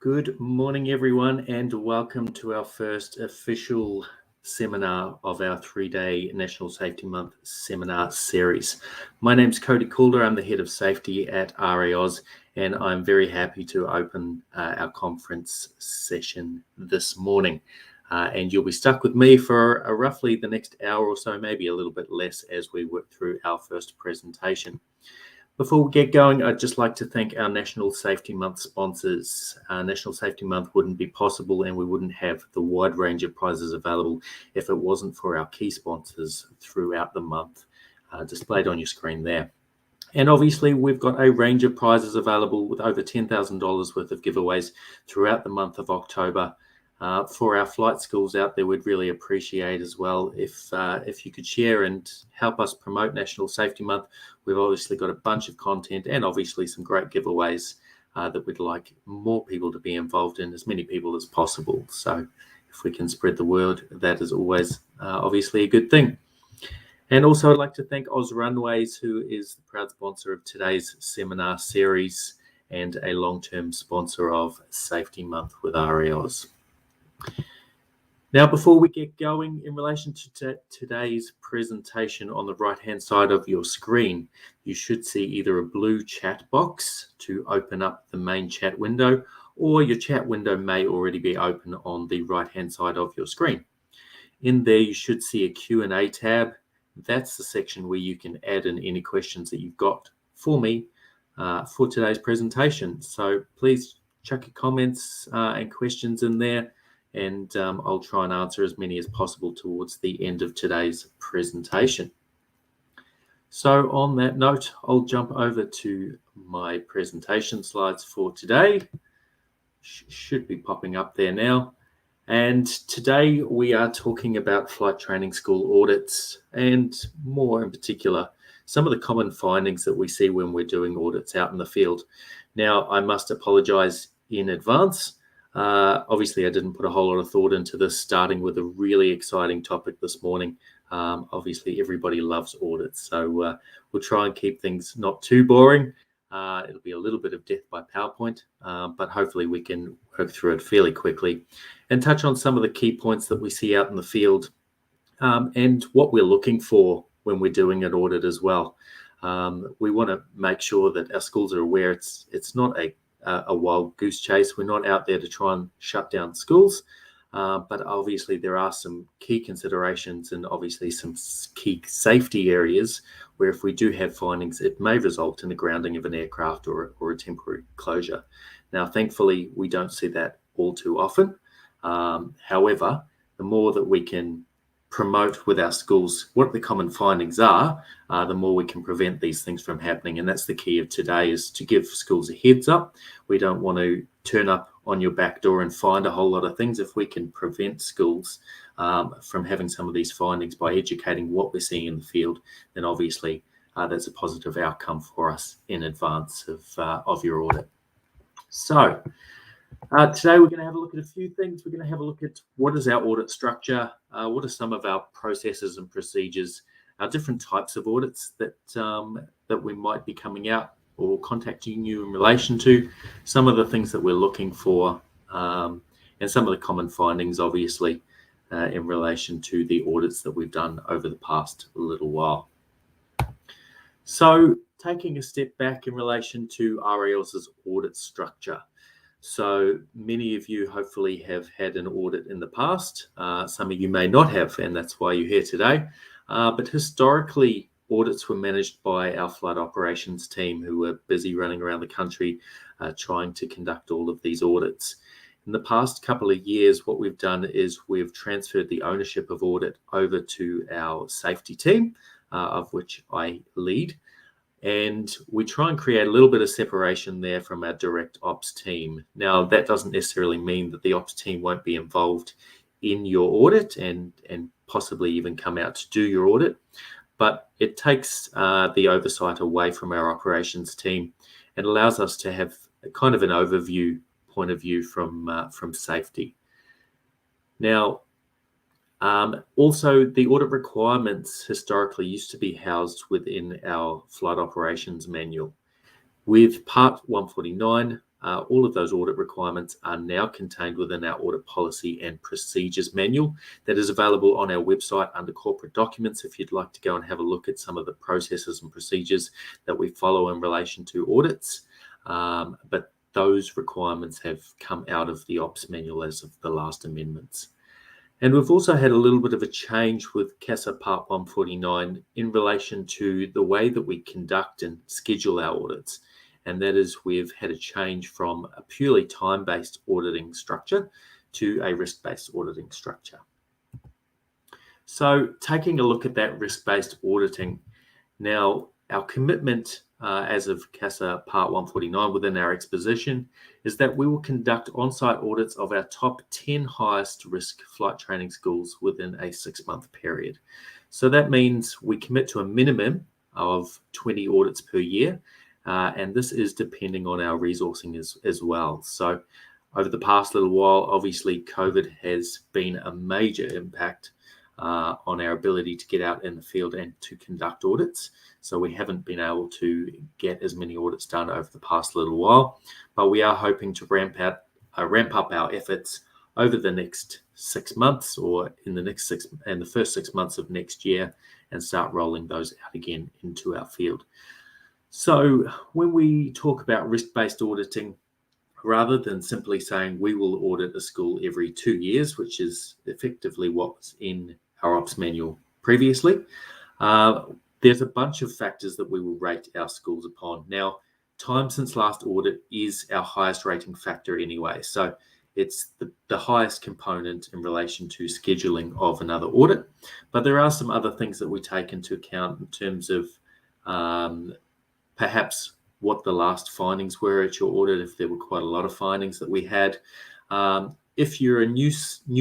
Good morning, everyone, and welcome to our first official seminar of our 3-day National Safety Month seminar series. My name's Cody Calder. I'm the Head of Safety at RAAus, and I'm very happy to open our conference session this morning. And you'll be stuck with me for roughly the next hour or so, maybe a little bit less, as we work through our first presentation. Before we get going, I'd just like to thank our National Safety Month sponsors. National Safety Month wouldn't be possible and we wouldn't have the wide range of prizes available if it wasn't for our key sponsors throughout the month, displayed on your screen there. And obviously, we've got a range of prizes available with over $10,000 worth of giveaways throughout the month of October. For our flight schools out there, we'd really appreciate as well if you could share and help us promote National Safety Month. We've obviously got a bunch of content and obviously some great giveaways that we'd like more people to be involved in, as many people as possible. So if we can spread the word, that is always obviously a good thing. And also I'd like to thank Oz Runways, who is the proud sponsor of today's seminar series and a long-term sponsor of Safety Month with RAAus. Now, before we get going, in relation to today's presentation, on the right-hand side of your screen, you should see either a blue chat box to open up the main chat window, or your chat window may already be open on the right-hand side of your screen. In there, you should see a Q&A tab. That's the section where you can add in any questions that you've got for me for today's presentation. So please chuck your comments and questions in there, and I'll try and answer as many as possible towards the end of today's presentation. So on that note, I'll jump over to my presentation slides for today. Should be popping up there now. And today we are talking about flight training school audits, and more in particular, some of the common findings that we see when we're doing audits out in the field. Now, I must apologize in advance. Obviously, I didn't put a whole lot of thought into this, starting with a really exciting topic this morning. Obviously, everybody loves audits, so we'll try and keep things not too boring. It'll be a little bit of death by PowerPoint, but hopefully we can work through it fairly quickly and touch on some of the key points that we see out in the field and what we're looking for when we're doing an audit as well. We want to make sure that our schools are aware it's not a wild goose chase. We're not out there to try and shut down schools, but obviously there are some key considerations and obviously some key safety areas where if we do have findings, it may result in the grounding of an aircraft or a temporary closure. Now, thankfully, we don't see that all too often. However, the more that we can promote with our schools what the common findings are, the more we can prevent these things from happening. And that's the key of today, is to give schools a heads up. We don't want to turn up on your back door and find a whole lot of things. If we can prevent schools from having some of these findings by educating what we're seeing in the field, then obviously that's a positive outcome for us in advance of your audit. So today we're going to have a look at a few things. We're going to have a look at what is our audit structure, what are some of our processes and procedures, our different types of audits that we might be coming out or contacting you in relation to, some of the things that we're looking for, and some of the common findings, obviously, in relation to the audits that we've done over the past little while. So taking a step back in relation to RAAus' audit structure. So many of you hopefully have had an audit in the past. Some of you may not have, and that's why you're here today. But historically, audits were managed by our flight operations team, who were busy running around the country trying to conduct all of these audits. In the past couple of years, what we've done is we've transferred the ownership of audit over to our safety team, of which I lead. And we try and create a little bit of separation there from our direct ops team. Now, that doesn't necessarily mean that the ops team won't be involved in your audit and possibly even come out to do your audit, but it takes the oversight away from our operations team and allows us to have a kind of an overview point of view from safety. Now, also, the audit requirements historically used to be housed within our flight operations manual. With Part 149, all of those audit requirements are now contained within our audit policy and procedures manual that is available on our website under corporate documents if you'd like to go and have a look at some of the processes and procedures that we follow in relation to audits. But those requirements have come out of the ops manual as of the last amendments. And we've also had a little bit of a change with CASA Part 149 in relation to the way that we conduct and schedule our audits. And that is we've had a change from a purely time-based auditing structure to a risk-based auditing structure. So taking a look at that risk-based auditing, now our commitment as of CASA Part 149 within our exposition is that we will conduct on-site audits of our top 10 highest risk flight training schools within a 6-month period. So that means we commit to a minimum of 20 audits per year, and this is depending on our resourcing as well. So over the past little while, obviously COVID has been a major impact on our ability to get out in the field and to conduct audits. So we haven't been able to get as many audits done over the past little while, but we are hoping to ramp up our efforts over the next 6 months or in the first 6 months of next year and start rolling those out again into our field. So when we talk about risk-based auditing, rather than simply saying we will audit a school every 2 years, which is effectively what was in our ops manual previously, there's a bunch of factors that we will rate our schools upon. Now, time since last audit is our highest rating factor anyway. So it's the highest component in relation to scheduling of another audit. But there are some other things that we take into account in terms of perhaps what the last findings were at your audit, if there were quite a lot of findings that we had. If you're a new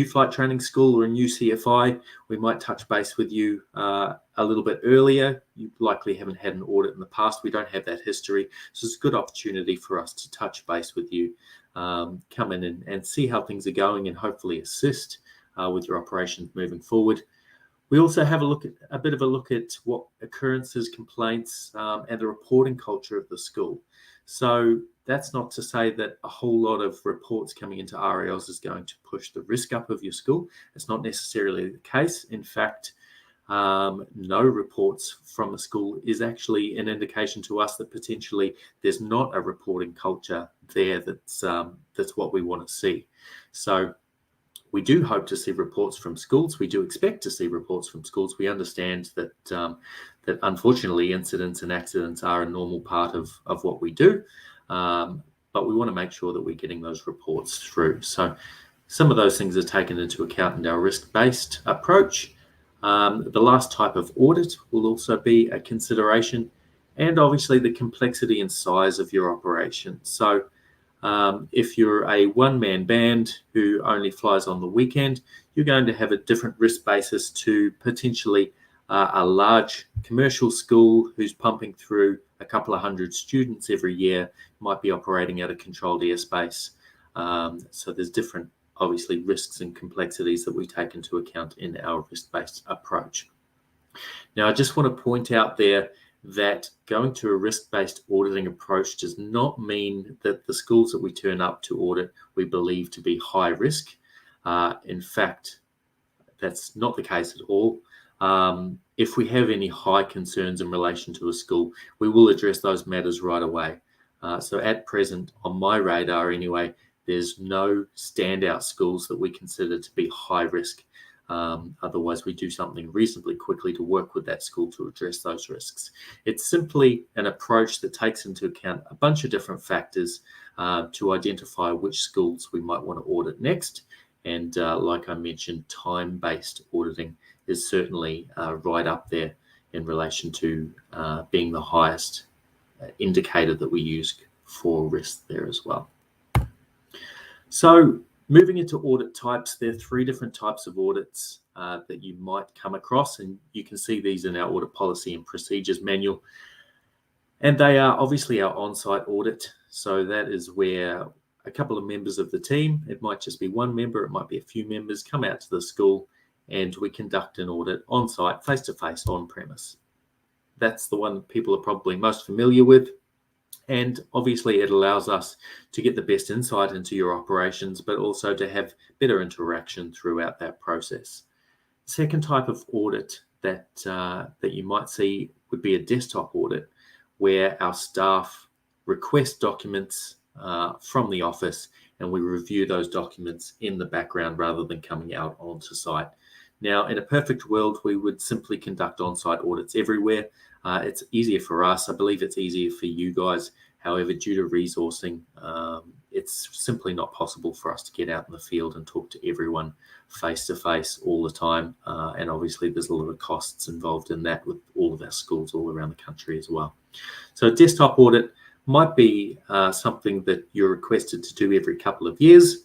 flight training school or a new CFI, we might touch base with you a little bit earlier. You likely haven't had an audit in the past. We don't have that history. So it's a good opportunity for us to touch base with you, come in and see how things are going and hopefully assist with your operations moving forward. We also have a bit of a look at what occurrences, complaints, and the reporting culture of the school. So that's not to say that a whole lot of reports coming into RALs is going to push the risk up of your school. It's not necessarily the case. In fact, no reports from a school is actually an indication to us that potentially there's not a reporting culture there that's what we want to see. So we do hope to see reports from schools. We do expect to see reports from schools. We understand that that unfortunately incidents and accidents are a normal part of what we do, but we want to make sure that we're getting those reports through. So some of those things are taken into account in our risk-based approach. The last type of audit will also be a consideration, and obviously the complexity and size of your operation. So if you're a one-man band who only flies on the weekend, you're going to have a different risk basis to potentially a large commercial school who's pumping through a couple of hundred students every year, might be operating at a controlled airspace. So there's different, obviously, risks and complexities that we take into account in our risk-based approach. Now, I just want to point out there that going to a risk-based auditing approach does not mean that the schools that we turn up to audit we believe to be high risk. In fact, that's not the case at all. If we have any high concerns in relation to a school, we will address those matters right away. So at present, on my radar anyway, there's no standout schools that we consider to be high risk. Otherwise, we do something reasonably quickly to work with that school to address those risks. It's simply an approach that takes into account a bunch of different factors to identify which schools we might want to audit next. And like I mentioned, time-based auditing is certainly right up there in relation to being the highest indicator that we use for risk there as well. So moving into audit types, there are 3 different types of audits that you might come across, and you can see these in our audit policy and procedures manual. And they are obviously our on-site audit. So that is where a couple of members of the team, it might just be one member, it might be a few members, come out to the school and we conduct an audit on-site, face-to-face, on-premise. That's the one that people are probably most familiar with. And obviously it allows us to get the best insight into your operations, but also to have better interaction throughout that process. Second type of audit that you might see would be a desktop audit, where our staff request documents from the office and we review those documents in the background rather than coming out onto site. Now, in a perfect world, we would simply conduct on-site audits everywhere. It's easier for us. I believe it's easier for you guys. However, due to resourcing, it's simply not possible for us to get out in the field and talk to everyone face-to-face all the time. And obviously, there's a lot of costs involved in that with all of our schools all around the country as well. So a desktop audit might be something that you're requested to do every couple of years,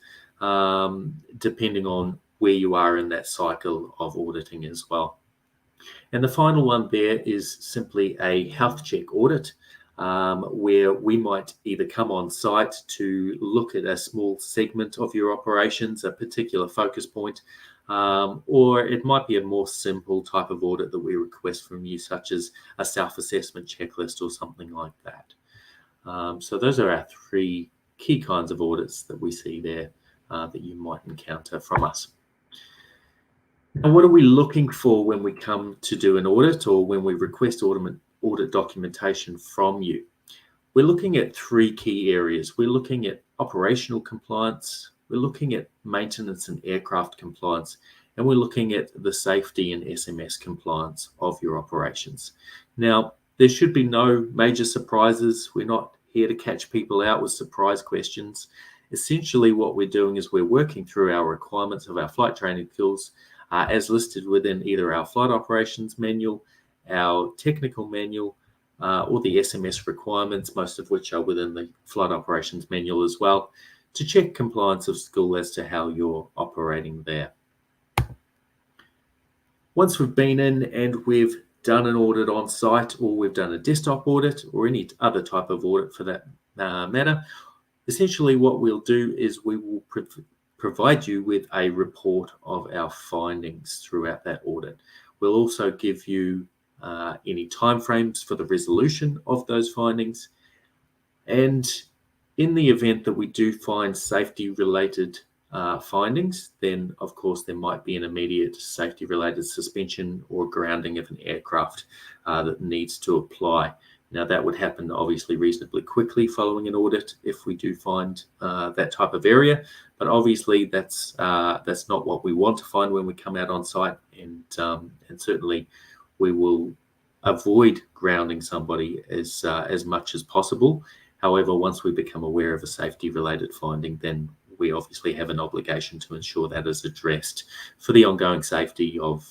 depending on where you are in that cycle of auditing as well. And the final one there is simply a health check audit, where we might either come on site to look at a small segment of your operations, a particular focus point, or it might be a more simple type of audit that we request from you, such as a self-assessment checklist or something like that. So those are our three key kinds of audits that we see there that you might encounter from us. And what are we looking for when we come to do an audit or when we request audit documentation from you? We're looking at three key areas. We're looking at operational compliance, we're looking at maintenance and aircraft compliance, and we're looking at the safety and SMS compliance of your operations. Now, there should be no major surprises. We're not here to catch people out with surprise questions. Essentially, what we're doing is we're working through our requirements of our flight training skills as listed within either our flight operations manual, our technical manual, or the SMS requirements, most of which are within the flight operations manual as well, to check compliance of school as to how you're operating there. Once we've been in and we've done an audit on site, or we've done a desktop audit or any other type of audit for that matter, essentially what we'll do is we will provide you with a report of our findings throughout that audit. We'll also give you any timeframes for the resolution of those findings. And in the event that we do find safety-related findings, then of course there might be an immediate safety-related suspension or grounding of an aircraft that needs to apply. Now, that would happen obviously reasonably quickly following an audit if we do find that type of area, but obviously that's not what we want to find when we come out on site, and certainly we will avoid grounding somebody as much as possible. However, once we become aware of a safety-related finding, then we obviously have an obligation to ensure that is addressed for the ongoing safety of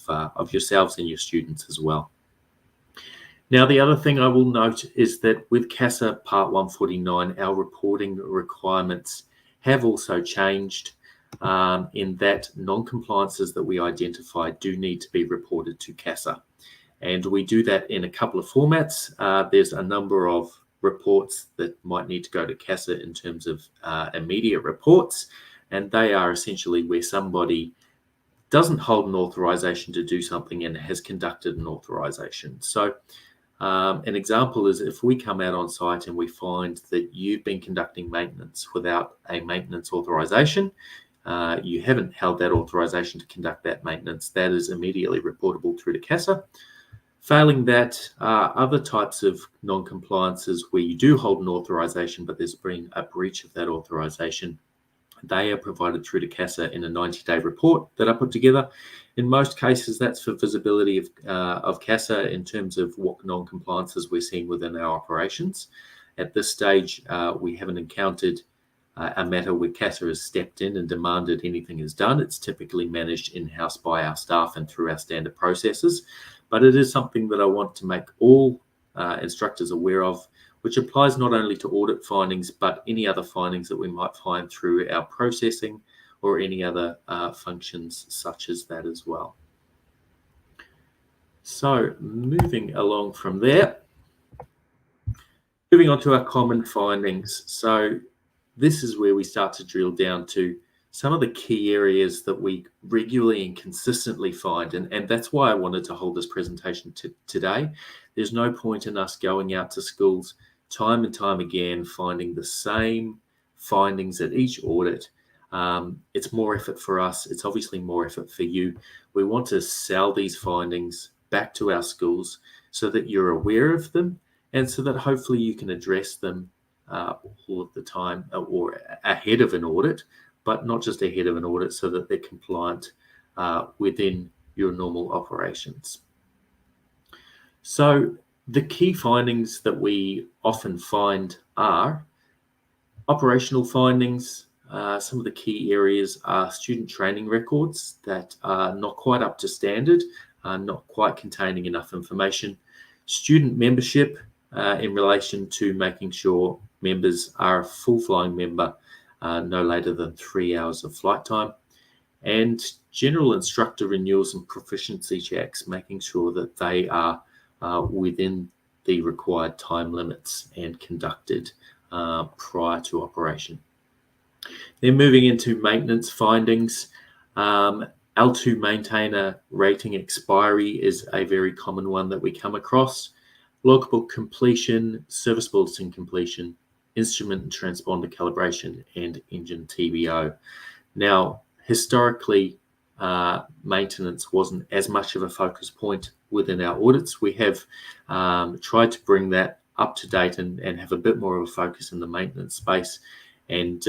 yourselves and your students as well. Now, the other thing I will note is that with CASA Part 149, our reporting requirements have also changed in that non-compliances that we identify do need to be reported to CASA. And we do that in a couple of formats. There's a number of reports that might need to go to CASA in terms of immediate reports, and they are essentially where somebody doesn't hold an authorization to do something and has conducted an authorization. So an example is if we come out on site and we find that you've been conducting maintenance without a maintenance authorization, you haven't held that authorization to conduct that maintenance, that is immediately reportable through to CASA. Failing that, other types of non-compliances where you do hold an authorization but there's been a breach of that authorization, they are provided through to CASA in a 90-day report that I put together. In most cases, that's for visibility of CASA in terms of what non-compliances we're seeing within our operations. At this stage, we haven't encountered a matter where CASA has stepped in and demanded anything is done. It's typically managed in-house by our staff and through our standard processes. But it is something that I want to make all instructors aware of, which applies not only to audit findings, but any other findings that we might find through our processing or any other functions such as that as well. So moving along from there, moving on to our common findings. So this is where we start to drill down to some of the key areas that we regularly and consistently find. And that's why I wanted to hold this presentation today. There's no point in us going out to schools time and time again finding the same findings at each audit, it's more effort for us. It's obviously more effort for you. We want to sell these findings back to our schools so that you're aware of them and so that hopefully you can address them all of the time or ahead of an audit, but not just ahead of an audit, so that they're compliant within your normal operations. So the key findings that we often find are operational findings. Some of the key areas are student training records that are not quite up to standard, not quite containing enough information, student membership in relation to making sure members are a full flying member no later than 3 hours of flight time, and general instructor renewals and proficiency checks, making sure that they are within the required time limits and conducted prior to operation. Then moving into maintenance findings, L2 maintainer rating expiry is a very common one that we come across. Logbook completion, service bulletin completion, instrument and transponder calibration, and engine TBO. Now, historically, maintenance wasn't as much of a focus point within our audits. We have tried to bring that up to date and have a bit more of a focus in the maintenance space. And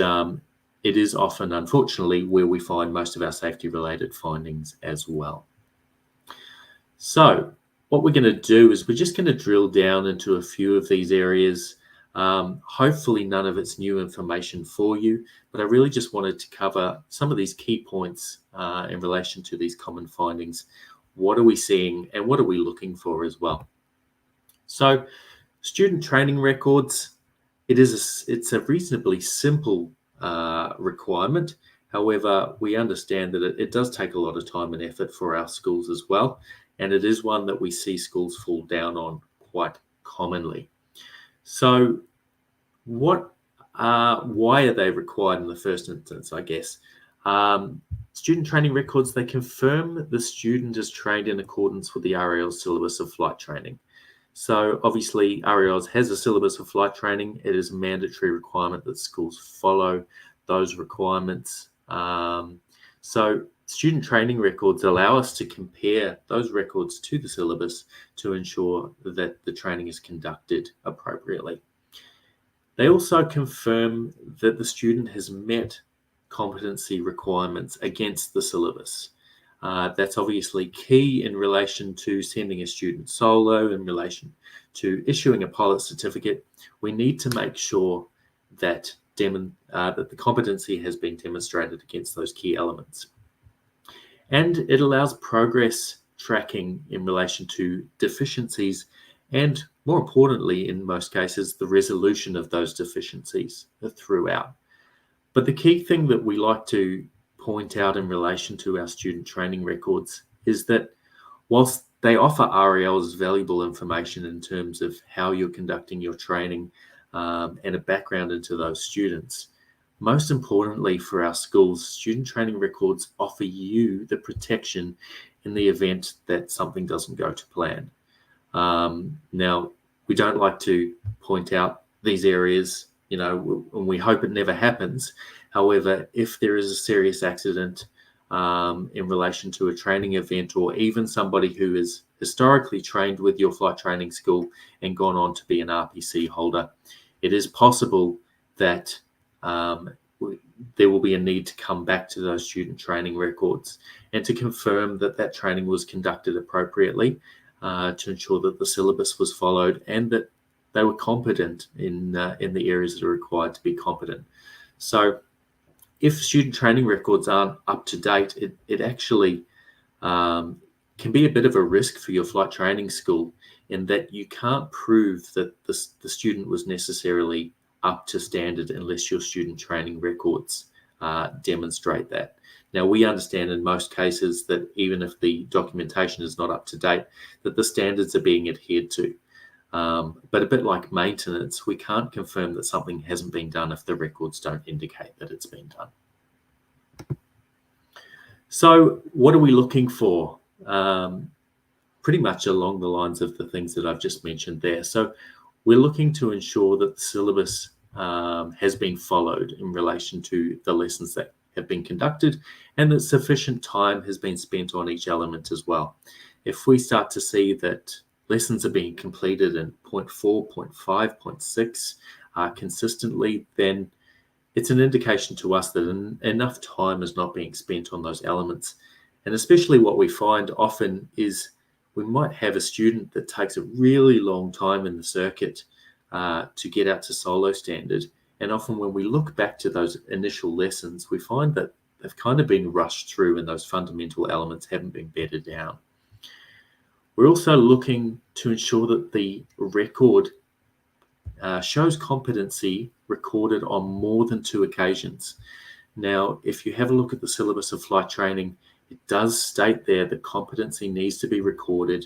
it is often, unfortunately, where we find most of our safety-related findings as well. So what we're going to do is we're just going to drill down into a few of these areas. Hopefully none of it's new information for you, but I really just wanted to cover some of these key points in relation to these common findings. What are we seeing and what are we looking for as well? So student training records, it's a reasonably simple requirement. However, we understand that it does take a lot of time and effort for our schools as well, and it is one that we see schools fall down on quite commonly. So why are they required in the first instance, I guess? Student training records, they confirm the student is trained in accordance with the RAL's syllabus of flight training. So obviously RAL's has a syllabus of flight training. It is a mandatory requirement that schools follow those requirements. So student training records allow us to compare those records to the syllabus to ensure that the training is conducted appropriately. They also confirm that the student has met competency requirements against the syllabus. That's obviously key in relation to sending a student solo, in relation to issuing a pilot certificate. We need to make sure that that the competency has been demonstrated against those key elements. And it allows progress tracking in relation to deficiencies and, more importantly, in most cases, the resolution of those deficiencies throughout. But the key thing that we like to point out in relation to our student training records is that whilst they offer RALs valuable information in terms of how you're conducting your training and a background into those students, most importantly for our schools, student training records offer you the protection in the event that something doesn't go to plan. Now, we don't like to point out these areas, and we hope it never happens. However, if there is a serious accident in relation to a training event, or even somebody who is historically trained with your flight training school and gone on to be an RPC holder, it is possible that there will be a need to come back to those student training records and to confirm that that training was conducted appropriately, to ensure that the syllabus was followed and that they were competent in the areas that are required to be competent. So if student training records aren't up to date, it actually can be a bit of a risk for your flight training school, in that you can't prove that the student was necessarily up to standard unless your student training records demonstrate that. Now, we understand in most cases that even if the documentation is not up to date, that the standards are being adhered to. But a bit like maintenance, we can't confirm that something hasn't been done if the records don't indicate that it's been done. So what are we looking for? Pretty much along the lines of the things that I've just mentioned there. So we're looking to ensure that the syllabus has been followed in relation to the lessons that have been conducted, and that sufficient time has been spent on each element as well. If we start to see that lessons are being completed in 0.4, 0.5, 0.6 consistently, then it's an indication to us that enough time is not being spent on those elements. And especially what we find often is we might have a student that takes a really long time in the circuit to get out to solo standard. And often when we look back to those initial lessons, we find that they've kind of been rushed through and those fundamental elements haven't been bedded down. We're also looking to ensure that the record shows competency recorded on more than 2 occasions. Now, if you have a look at the syllabus of flight training, it does state there that competency needs to be recorded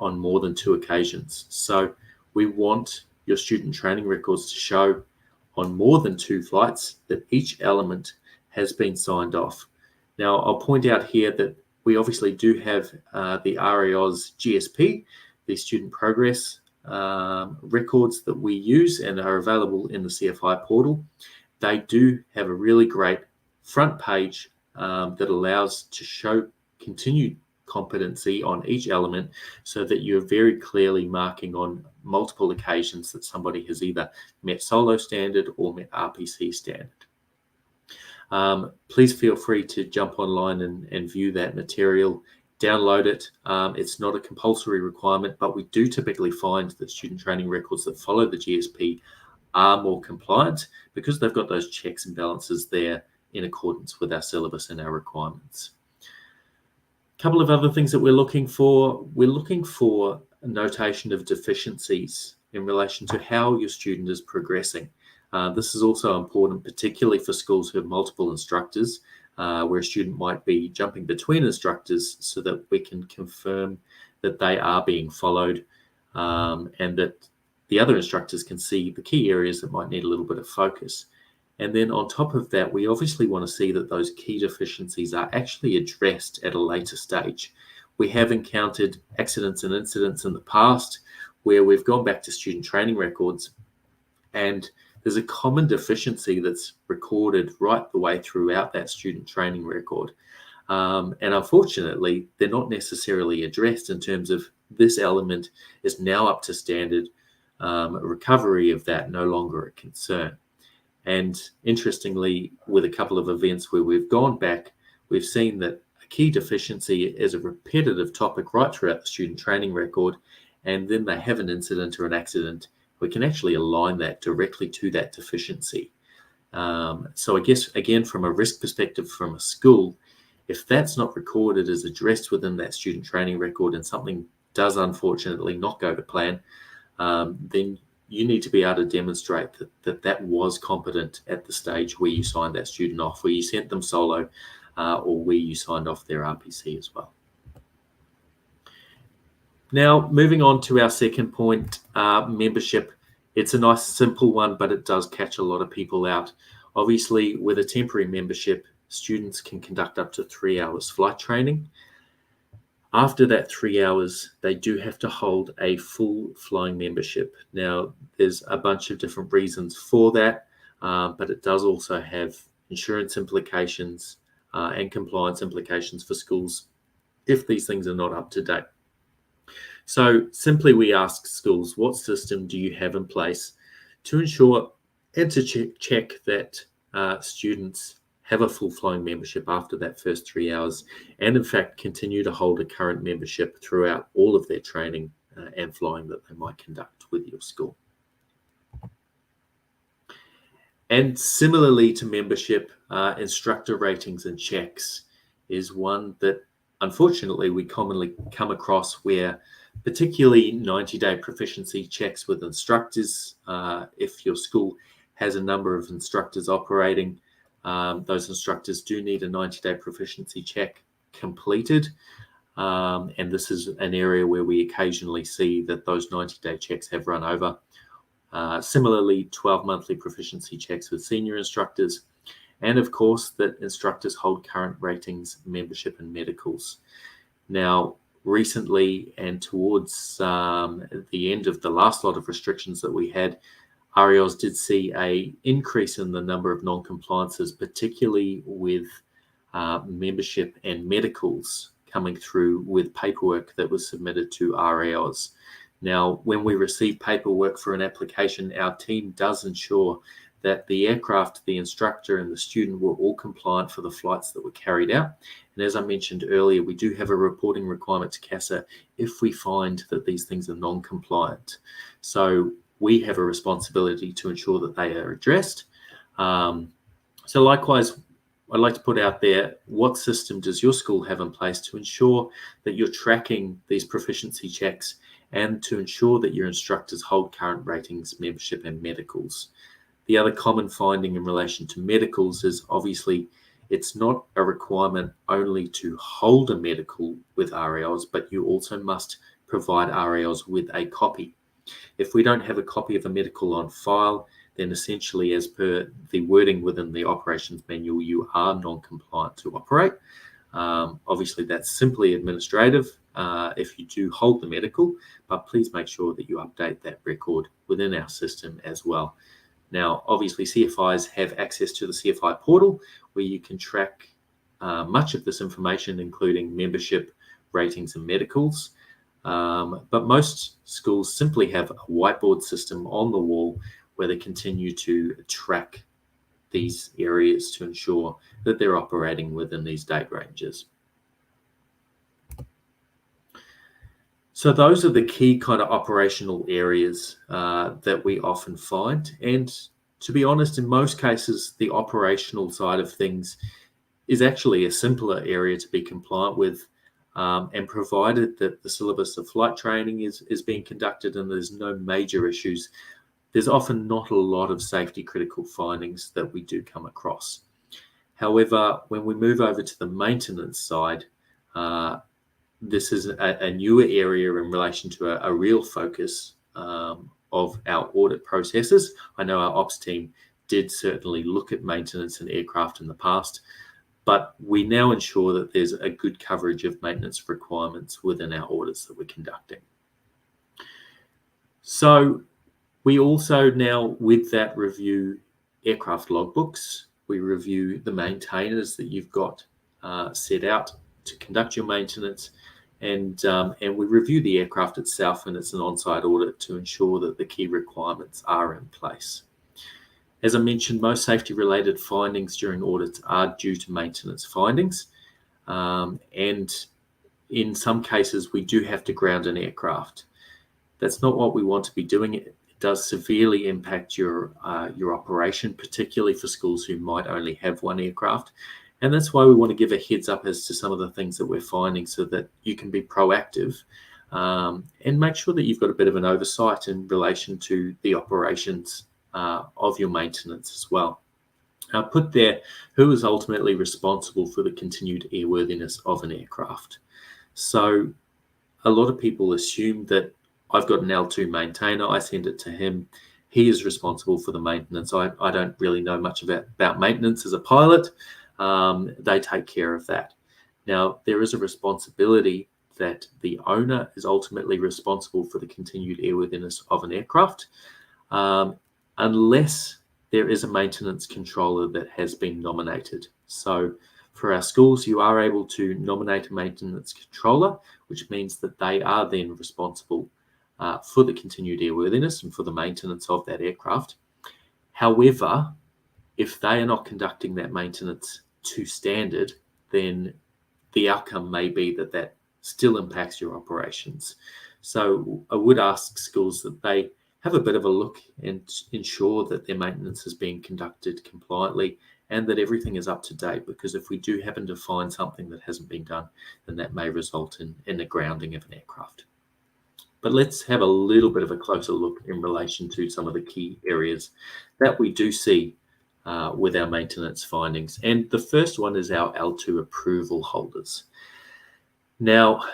on more than 2 occasions. So we want your student training records to show on more than 2 flights that each element has been signed off. Now, I'll point out here that we obviously do have the RAOS GSP, the student progress records that we use and are available in the Cfi Portal. They do have a really great front page that allows to show continued competency on each element, so that you're very clearly marking on multiple occasions that somebody has either met solo standard or met RPC standard. Please feel free to jump online and view that material, download it. It's not a compulsory requirement, but we do typically find that student training records that follow the GSP are more compliant because they've got those checks and balances there in accordance with our syllabus and our requirements. A couple of other things that we're looking for. We're looking for a notation of deficiencies in relation to how your student is progressing. This is also important, particularly for schools who have multiple instructors, where a student might be jumping between instructors, so that we can confirm that they are being followed and that the other instructors can see the key areas that might need a little bit of focus. And then on top of that, we obviously want to see that those key deficiencies are actually addressed at a later stage. We have encountered accidents and incidents in the past where we've gone back to student training records and there's a common deficiency that's recorded right the way throughout that student training record. And unfortunately, they're not necessarily addressed in terms of this element is now up to standard, recovery of that no longer a concern. And interestingly, with a couple of events where we've gone back, we've seen that a key deficiency is a repetitive topic right throughout the student training record, and then they have an incident or an accident. We can actually align that directly to that deficiency. So I guess, again, from a risk perspective from a school, if that's not recorded as addressed within that student training record and something does unfortunately not go to plan, then you need to be able to demonstrate that was competent at the stage where you signed that student off, where you sent them solo, or where you signed off their RPC as well. Now, moving on to our second point, membership. It's a nice, simple one, but it does catch a lot of people out. Obviously, with a temporary membership, students can conduct up to 3 hours flight training. After that 3 hours, they do have to hold a full flying membership. Now, there's a bunch of different reasons for that, but it does also have insurance implications and compliance implications for schools if these things are not up to date. So simply we ask schools, what system do you have in place to ensure and to check that students have a full flying membership after that first 3 hours, and in fact continue to hold a current membership throughout all of their training and flying that they might conduct with your school. And similarly to membership, instructor ratings and checks is one that unfortunately we commonly come across, where particularly 90-day proficiency checks with instructors, if your school has a number of instructors operating, those instructors do need a 90-day proficiency check completed. And this is an area where we occasionally see that those 90-day checks have run over. Similarly, 12 monthly proficiency checks with senior instructors. And of course, that instructors hold current ratings, membership and medicals. Now, recently and towards the end of the last lot of restrictions that we had, RELs did see an increase in the number of non-compliances, particularly with membership and medicals coming through with paperwork that was submitted to RELs. Now, when we receive paperwork for an application, our team does ensure that the aircraft, the instructor, and the student were all compliant for the flights that were carried out. And as I mentioned earlier, we do have a reporting requirement to CASA if we find that these things are non-compliant. So we have a responsibility to ensure that they are addressed. So likewise, I'd like to put out there, what system does your school have in place to ensure that you're tracking these proficiency checks and to ensure that your instructors hold current ratings, membership, and medicals? The other common finding in relation to medicals is obviously it's not a requirement only to hold a medical with RELs, but you also must provide RELs with a copy. If we don't have a copy of a medical on file, then essentially, as per the wording within the operations manual, you are non-compliant to operate. Obviously, that's simply administrative if you do hold the medical, but please make sure that you update that record within our system as well. Now, obviously, CFIs have access to the Cfi Portal, where you can track much of this information, including membership, ratings, and medicals. But most schools simply have a whiteboard system on the wall where they continue to track these areas to ensure that they're operating within these date ranges. So those are the key kind of operational areas that we often find. And to be honest, in most cases, the operational side of things is actually a simpler area to be compliant with. And provided that the syllabus of flight training is being conducted and there's no major issues, there's often not a lot of safety critical findings that we do come across. However, when we move over to the maintenance side, this is a newer area in relation to a real focus of our audit processes. I know our ops team did certainly look at maintenance and aircraft in the past, but we now ensure that there's a good coverage of maintenance requirements within our audits that we're conducting. So we also now, with that, review aircraft logbooks. We review the maintainers that you've got set out to conduct your maintenance, and we review the aircraft itself, and it's an on-site audit to ensure that the key requirements are in place. As I mentioned, most safety-related findings during audits are due to maintenance findings, and in some cases, we do have to ground an aircraft. That's not what we want to be doing. It does severely impact your operation, particularly for schools who might only have one aircraft. And that's why we want to give a heads up as to some of the things that we're finding so that you can be proactive and make sure that you've got a bit of an oversight in relation to the operations of your maintenance as well. I'll put there who is ultimately responsible for the continued airworthiness of an aircraft. So a lot of people assume that I've got an L2 maintainer, I send it to him, he is responsible for the maintenance. I don't really know much about maintenance as a pilot. They take care of that. Now, there is a responsibility that the owner is ultimately responsible for the continued airworthiness of an aircraft, unless there is a maintenance controller that has been nominated. So for our schools, you are able to nominate a maintenance controller, which means that they are then responsible for the continued airworthiness and for the maintenance of that aircraft. However, if they are not conducting that maintenance to standard, then the outcome may be that that still impacts your operations. So I would ask schools that they have a bit of a look and ensure that their maintenance is being conducted compliantly and that everything is up to date, because if we do happen to find something that hasn't been done, then that may result in the grounding of an aircraft. But let's have a little bit of a closer look in relation to some of the key areas that we do see with our maintenance findings. And the first one is our L2 approval holders. Now,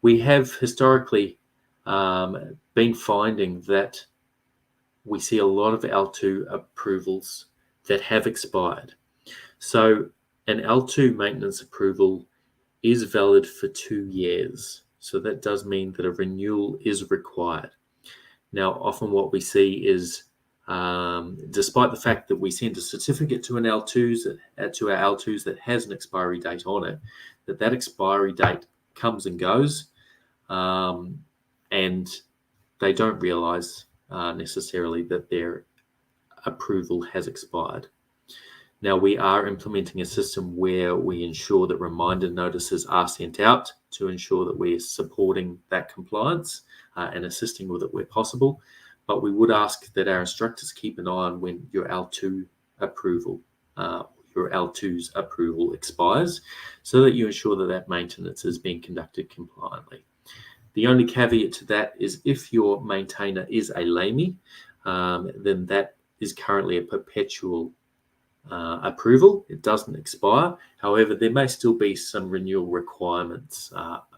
we have historically been finding that we see a lot of L2 approvals that have expired. So an L2 maintenance approval is valid for 2 years. So that does mean that a renewal is required. Now, often what we see is, despite the fact that we send a certificate to an to our L2s that has an expiry date on it, that expiry date comes and goes, and they don't realise necessarily that their approval has expired. Now, we are implementing a system where we ensure that reminder notices are sent out to ensure that we're supporting that compliance and assisting with it where possible. But we would ask that our instructors keep an eye on when your L2 approval, your L2's approval expires, so that you ensure that that maintenance is being conducted compliantly. The only caveat to that is if your maintainer is a LAMI, then that is currently a perpetual approval. It doesn't expire. However, there may still be some renewal requirements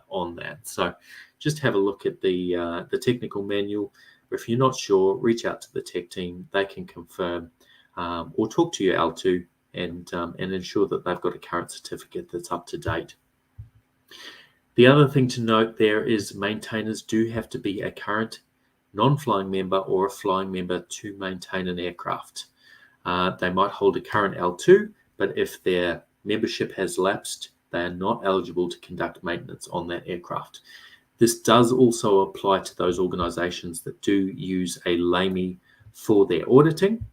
on that. So just have a look at the technical manual. If you're not sure, reach out to the tech team. They can confirm or talk to your L2 and ensure that they've got a current certificate that's up to date. The other thing to note there is maintainers do have to be a current non-flying member or a flying member to maintain an aircraft. They might hold a current L2, but if their membership has lapsed, they are not eligible to conduct maintenance on that aircraft. This does also apply to those organisations that do use a LAMI for their auditing.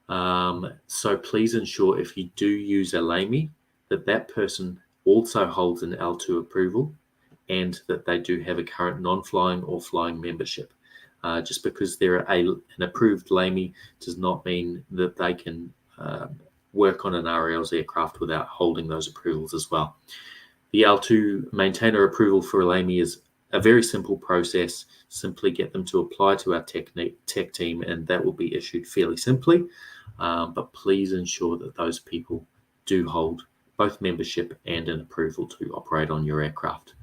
So please ensure if you do use a LAMI that person also holds an L2 approval and that they do have a current non-flying or flying membership. Just because they're an approved LAMI does not mean that they can work on an RAL's aircraft without holding those approvals as well. The L2 maintainer approval for a LAMI is a very simple process. Simply get them to apply to our tech team and that will be issued fairly simply. But please ensure that those people do hold both membership and an approval to operate on your aircraft.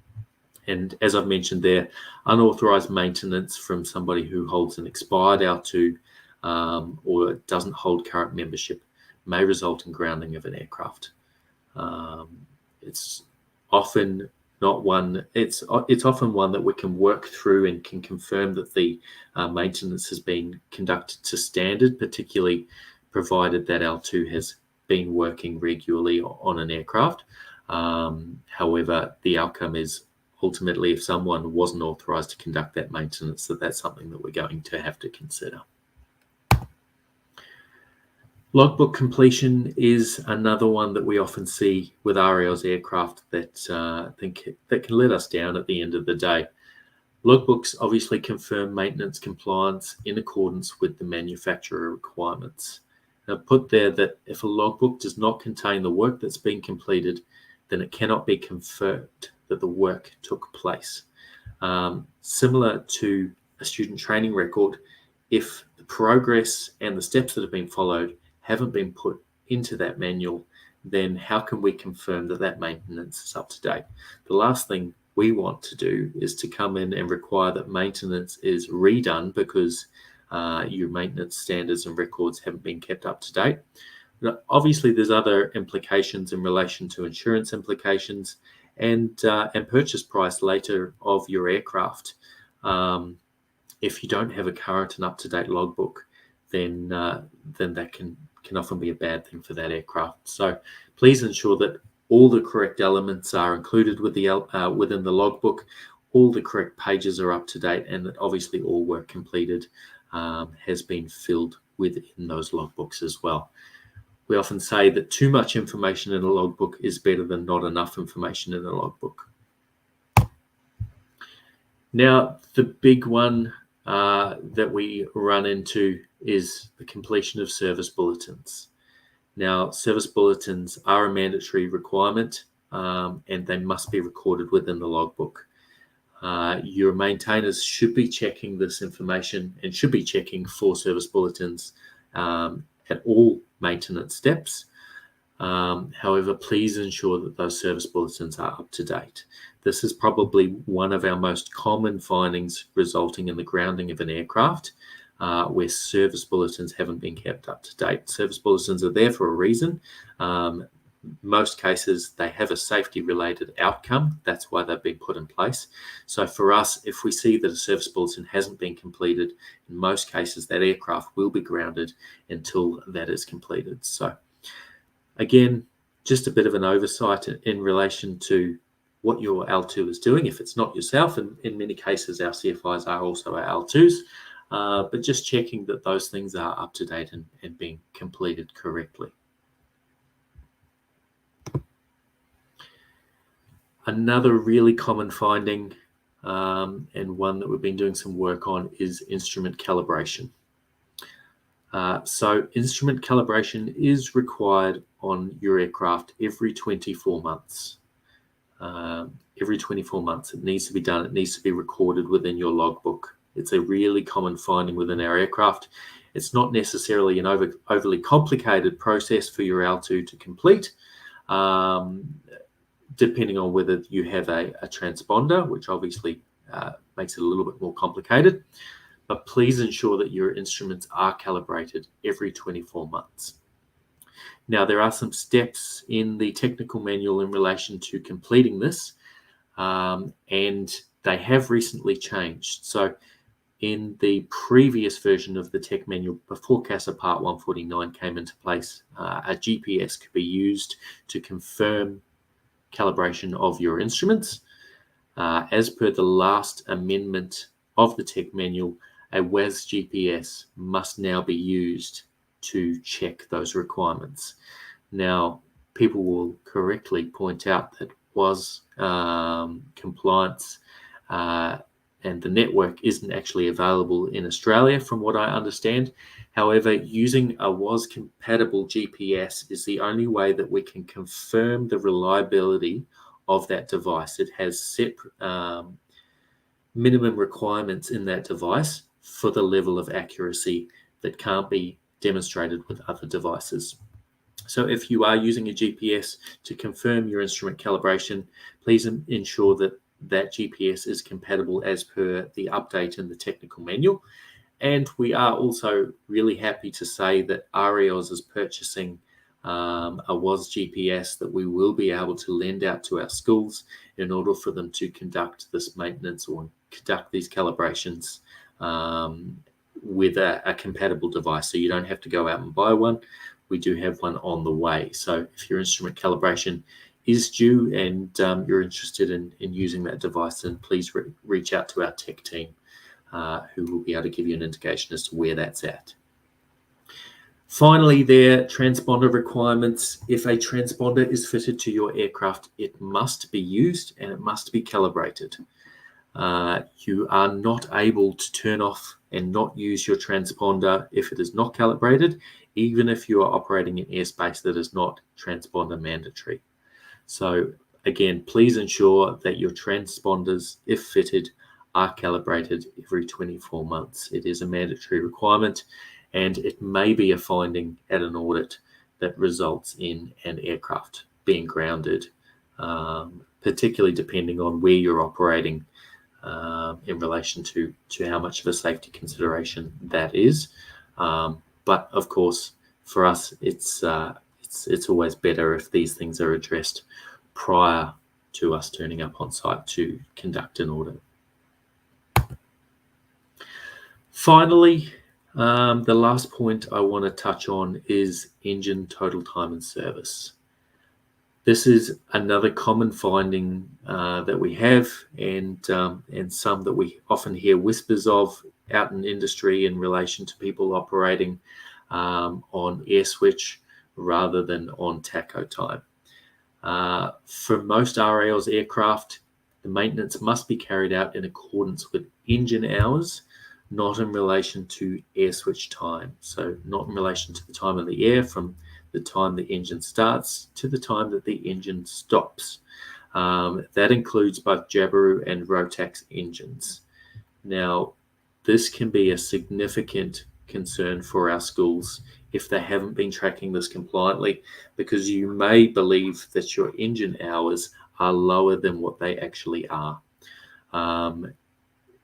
And as I've mentioned there, unauthorised maintenance from somebody who holds an expired L2 or doesn't hold current membership may result in grounding of an aircraft. It's often not one. It's often one that we can work through and can confirm that the maintenance has been conducted to standard, particularly provided that L2 has been working regularly on an aircraft. However, the outcome is ultimately if someone wasn't authorised to conduct that maintenance, that's something that we're going to have to consider. Logbook completion is another one that we often see with RAL's aircraft that can let us down at the end of the day. Logbooks obviously confirm maintenance compliance in accordance with the manufacturer requirements. Now, put there that if a logbook does not contain the work that's been completed, then it cannot be confirmed that the work took place. Similar to a student training record, if the progress and the steps that have been followed haven't been put into that manual, then how can we confirm that maintenance is up to date? The last thing we want to do is to come in and require that maintenance is redone because your maintenance standards and records haven't been kept up to date. But obviously, there's other implications in relation to insurance implications and purchase price later of your aircraft. If you don't have a current and up-to-date logbook, then that can often be a bad thing for that aircraft. So please ensure that all the correct elements are included with within the logbook, all the correct pages are up to date, and that obviously all work completed has been filled within those logbooks as well. We often say that too much information in a logbook is better than not enough information in a logbook. Now, the big one that we run into is the completion of service bulletins. Now, service bulletins are a mandatory requirement and they must be recorded within the logbook. Your maintainers should be checking this information and should be checking for service bulletins at all maintenance steps. However, please ensure that those service bulletins are up to date. This is probably one of our most common findings resulting in the grounding of an aircraft where service bulletins haven't been kept up to date. Service bulletins are there for a reason. most cases, they have a safety-related outcome. That's why they've been put in place. So for us, if we see that a service bulletin hasn't been completed, in most cases, that aircraft will be grounded until that is completed. So again, just a bit of an oversight in relation to what your L2 is doing. If it's not yourself, and in many cases, our CFIs are also our L2s, but just checking that those things are up to date and being completed correctly. Another really common finding, and one that we've been doing some work on, is instrument calibration. So instrument calibration is required on your aircraft every 24 months. Every 24 months it needs to be done. It needs to be recorded within your logbook. It's a really common finding within our aircraft. It's not necessarily an overly complicated process for your L2 to complete, depending on whether you have a transponder, which obviously makes it a little bit more complicated. But please ensure that your instruments are calibrated every 24 months. Now, there are some steps in the technical manual in relation to completing this, and they have recently changed. So in the previous version of the tech manual, before CASA Part 149 came into place, a GPS could be used to confirm calibration of your instruments. As per the last amendment of the tech manual, a WAS GPS must now be used to check those requirements. Now, people will correctly point out that WAS compliance and the network isn't actually available in Australia, from what I understand. However, using a WAS compatible GPS is the only way that we can confirm the reliability of that device. It has set minimum requirements in that device for the level of accuracy that can't be demonstrated with other devices. So if you are using a GPS to confirm your instrument calibration, please ensure that that GPS is compatible as per the update in the technical manual. And we are also really happy to say that RELs is purchasing a WAS GPS that we will be able to lend out to our schools in order for them to conduct this maintenance or conduct these calibrations with a compatible device. So you don't have to go out and buy one. We do have one on the way. So if your instrument calibration is due and you're interested in using that device, then please reach out to our tech team who will be able to give you an indication as to where that's at. Finally, there, transponder requirements. If a transponder is fitted to your aircraft, it must be used and it must be calibrated. You are not able to turn off and not use your transponder if it is not calibrated, even if you are operating in airspace that is not transponder mandatory. So again, please ensure that your transponders, if fitted, are calibrated every 24 months. It is a mandatory requirement, and it may be a finding at an audit that results in an aircraft being grounded, particularly depending on where you're operating in relation to how much of a safety consideration that is. But of course, for us, it's always better if these things are addressed prior to us turning up on site to conduct an audit. Finally, the last point I want to touch on is engine total time in service. This is another common finding that we have, and some that we often hear whispers of out in industry in relation to people operating on air switch rather than on tacho time. For most RAL's aircraft, the maintenance must be carried out in accordance with engine hours, not in relation to air switch time. So not in relation to the time of the air from the time the engine starts to the time that the engine stops. That includes both Jabiru and Rotax engines. Now, this can be a significant concern for our schools if they haven't been tracking this compliantly, because you may believe that your engine hours are lower than what they actually are.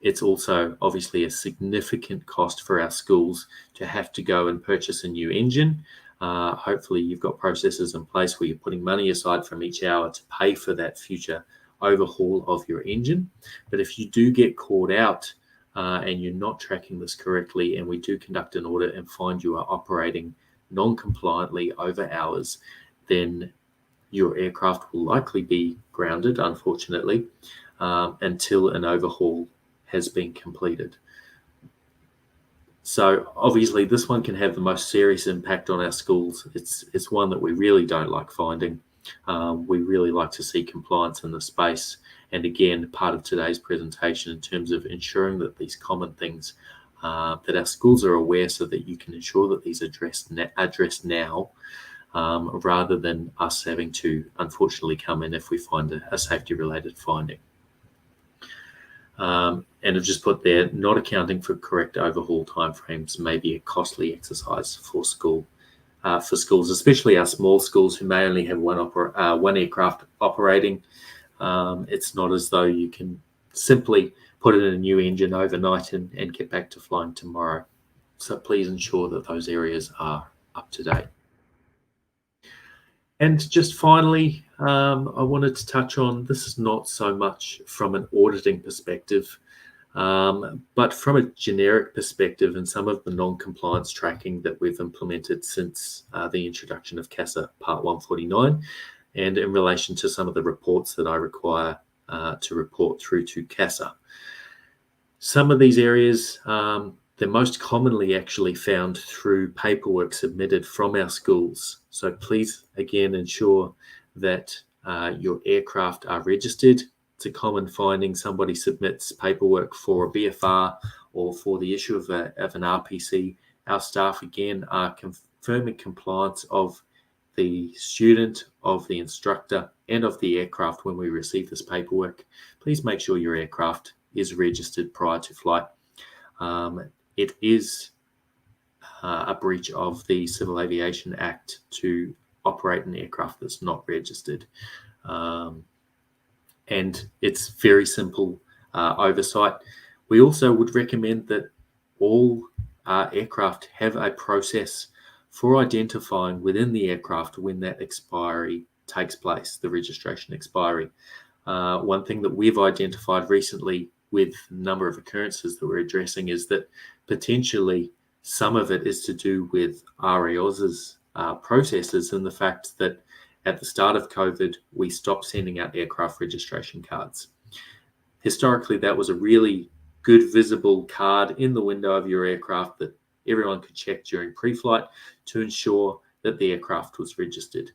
It's also obviously a significant cost for our schools to have to go and purchase a new engine Hopefully you've got processes in place where you're putting money aside from each hour to pay for that future overhaul of your engine. But if you do get caught out and you're not tracking this correctly, and we do conduct an audit and find you are operating non-compliantly over hours, then your aircraft will likely be grounded, unfortunately, until an overhaul has been completed. So obviously this one can have the most serious impact on our schools. It's one that we really don't like finding. We really like to see compliance in the space. And again, part of today's presentation in terms of ensuring that these common things, that our schools are aware, so that you can ensure that these are addressed now, rather than us having to unfortunately come in if we find a safety-related finding. And I've just put there, not accounting for correct overhaul timeframes may be a costly exercise for schools, especially our small schools who may only have one aircraft operating. It's not as though you can simply put in a new engine overnight and get back to flying tomorrow. So please ensure that those areas are up to date. And just finally, I wanted to touch on, this is not so much from an auditing perspective, but from a generic perspective, and some of the non-compliance tracking that we've implemented since the introduction of CASA Part 149, and in relation to some of the reports that I require to report through to CASA. Some of these areas, they're most commonly actually found through paperwork submitted from our schools. So please, again, ensure that your aircraft are registered. It's a common finding. Somebody submits paperwork for a BFR or for the issue of an RPC. Our staff, again, are confirming compliance of the student, of the instructor, and of the aircraft when we receive this paperwork. Please make sure your aircraft is registered prior to flight. It is a breach of the Civil Aviation Act to operate an aircraft that's not registered. And it's very simple oversight. We also would recommend that all aircraft have a process for identifying within the aircraft when that expiry takes place, the registration expiry. One thing that we've identified recently with a number of occurrences that we're addressing is that potentially some of it is to do with RAOS's processes, and the fact that at the start of COVID, we stopped sending out aircraft registration cards. Historically, that was a really good visible card in the window of your aircraft that everyone could check during pre-flight to ensure that the aircraft was registered.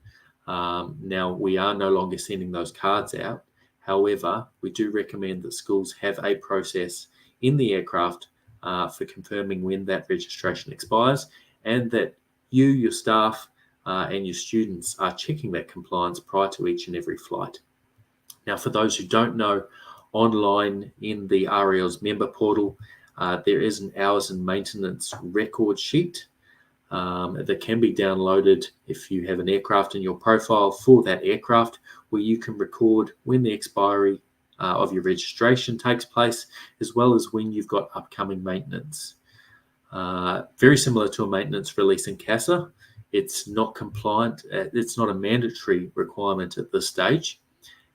Now, we are no longer sending those cards out. However, we do recommend that schools have a process in the aircraft for confirming when that registration expires, and that you, your staff, and your students are checking that compliance prior to each and every flight. Now, for those who don't know, online in the RAOS member portal, there is an hours and maintenance record sheet that can be downloaded if you have an aircraft in your profile for that aircraft, where you can record when the expiry of your registration takes place, as well as when you've got upcoming maintenance. Very similar to a maintenance release in CASA. It's not compliant. It's not a mandatory requirement at this stage.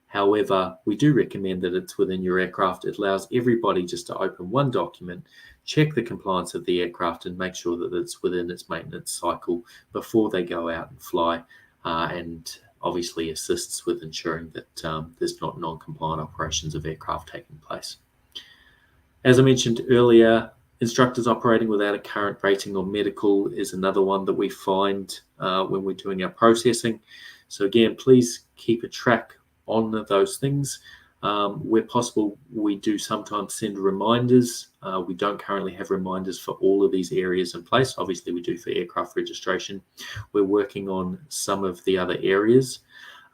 However, we do recommend that it's within your aircraft. It allows everybody just to open one document, check the compliance of the aircraft, and make sure that it's within its maintenance cycle before they go out and fly, and obviously assists with ensuring that there's not non-compliant operations of aircraft taking place. As I mentioned earlier, instructors operating without a current rating or medical is another one that we find when we're doing our processing. So again, please keep a track on those things. Where possible, we do sometimes send reminders. We don't currently have reminders for all of these areas in place. Obviously, we do for aircraft registration. We're working on some of the other areas.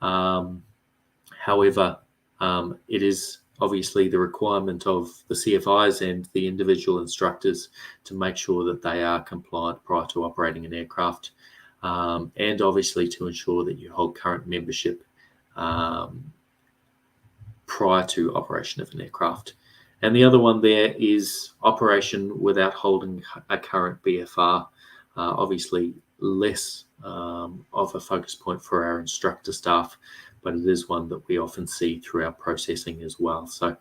However, it is obviously the requirement of the CFIs and the individual instructors to make sure that they are compliant prior to operating an aircraft, and obviously to ensure that you hold current membership prior to operation of an aircraft. And the other one there is operation without holding a current BFR. Obviously, less of a focus point for our instructor staff, but it is one that we often see through our processing as well. So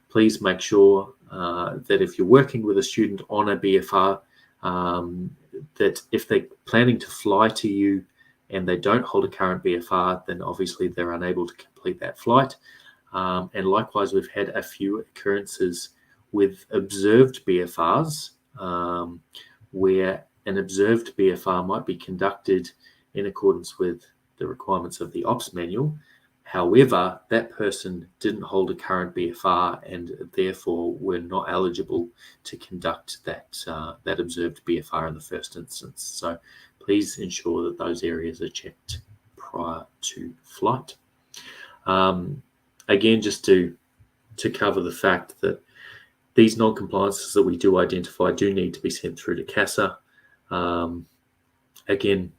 please make sure that if you're working with a student on a BFR, that if they're planning to fly to you and they don't hold a current BFR, then obviously they're unable to complete that flight. And likewise, we've had a few occurrences with observed BFRs, where an observed BFR might be conducted in accordance with the requirements of the ops manual. However, that person didn't hold a current BFR and therefore were not eligible to conduct that observed BFR in the first instance. So please ensure that those areas are checked prior to flight. Again, just to cover the fact that these non-compliances that we do identify do need to be sent through to CASA. Again,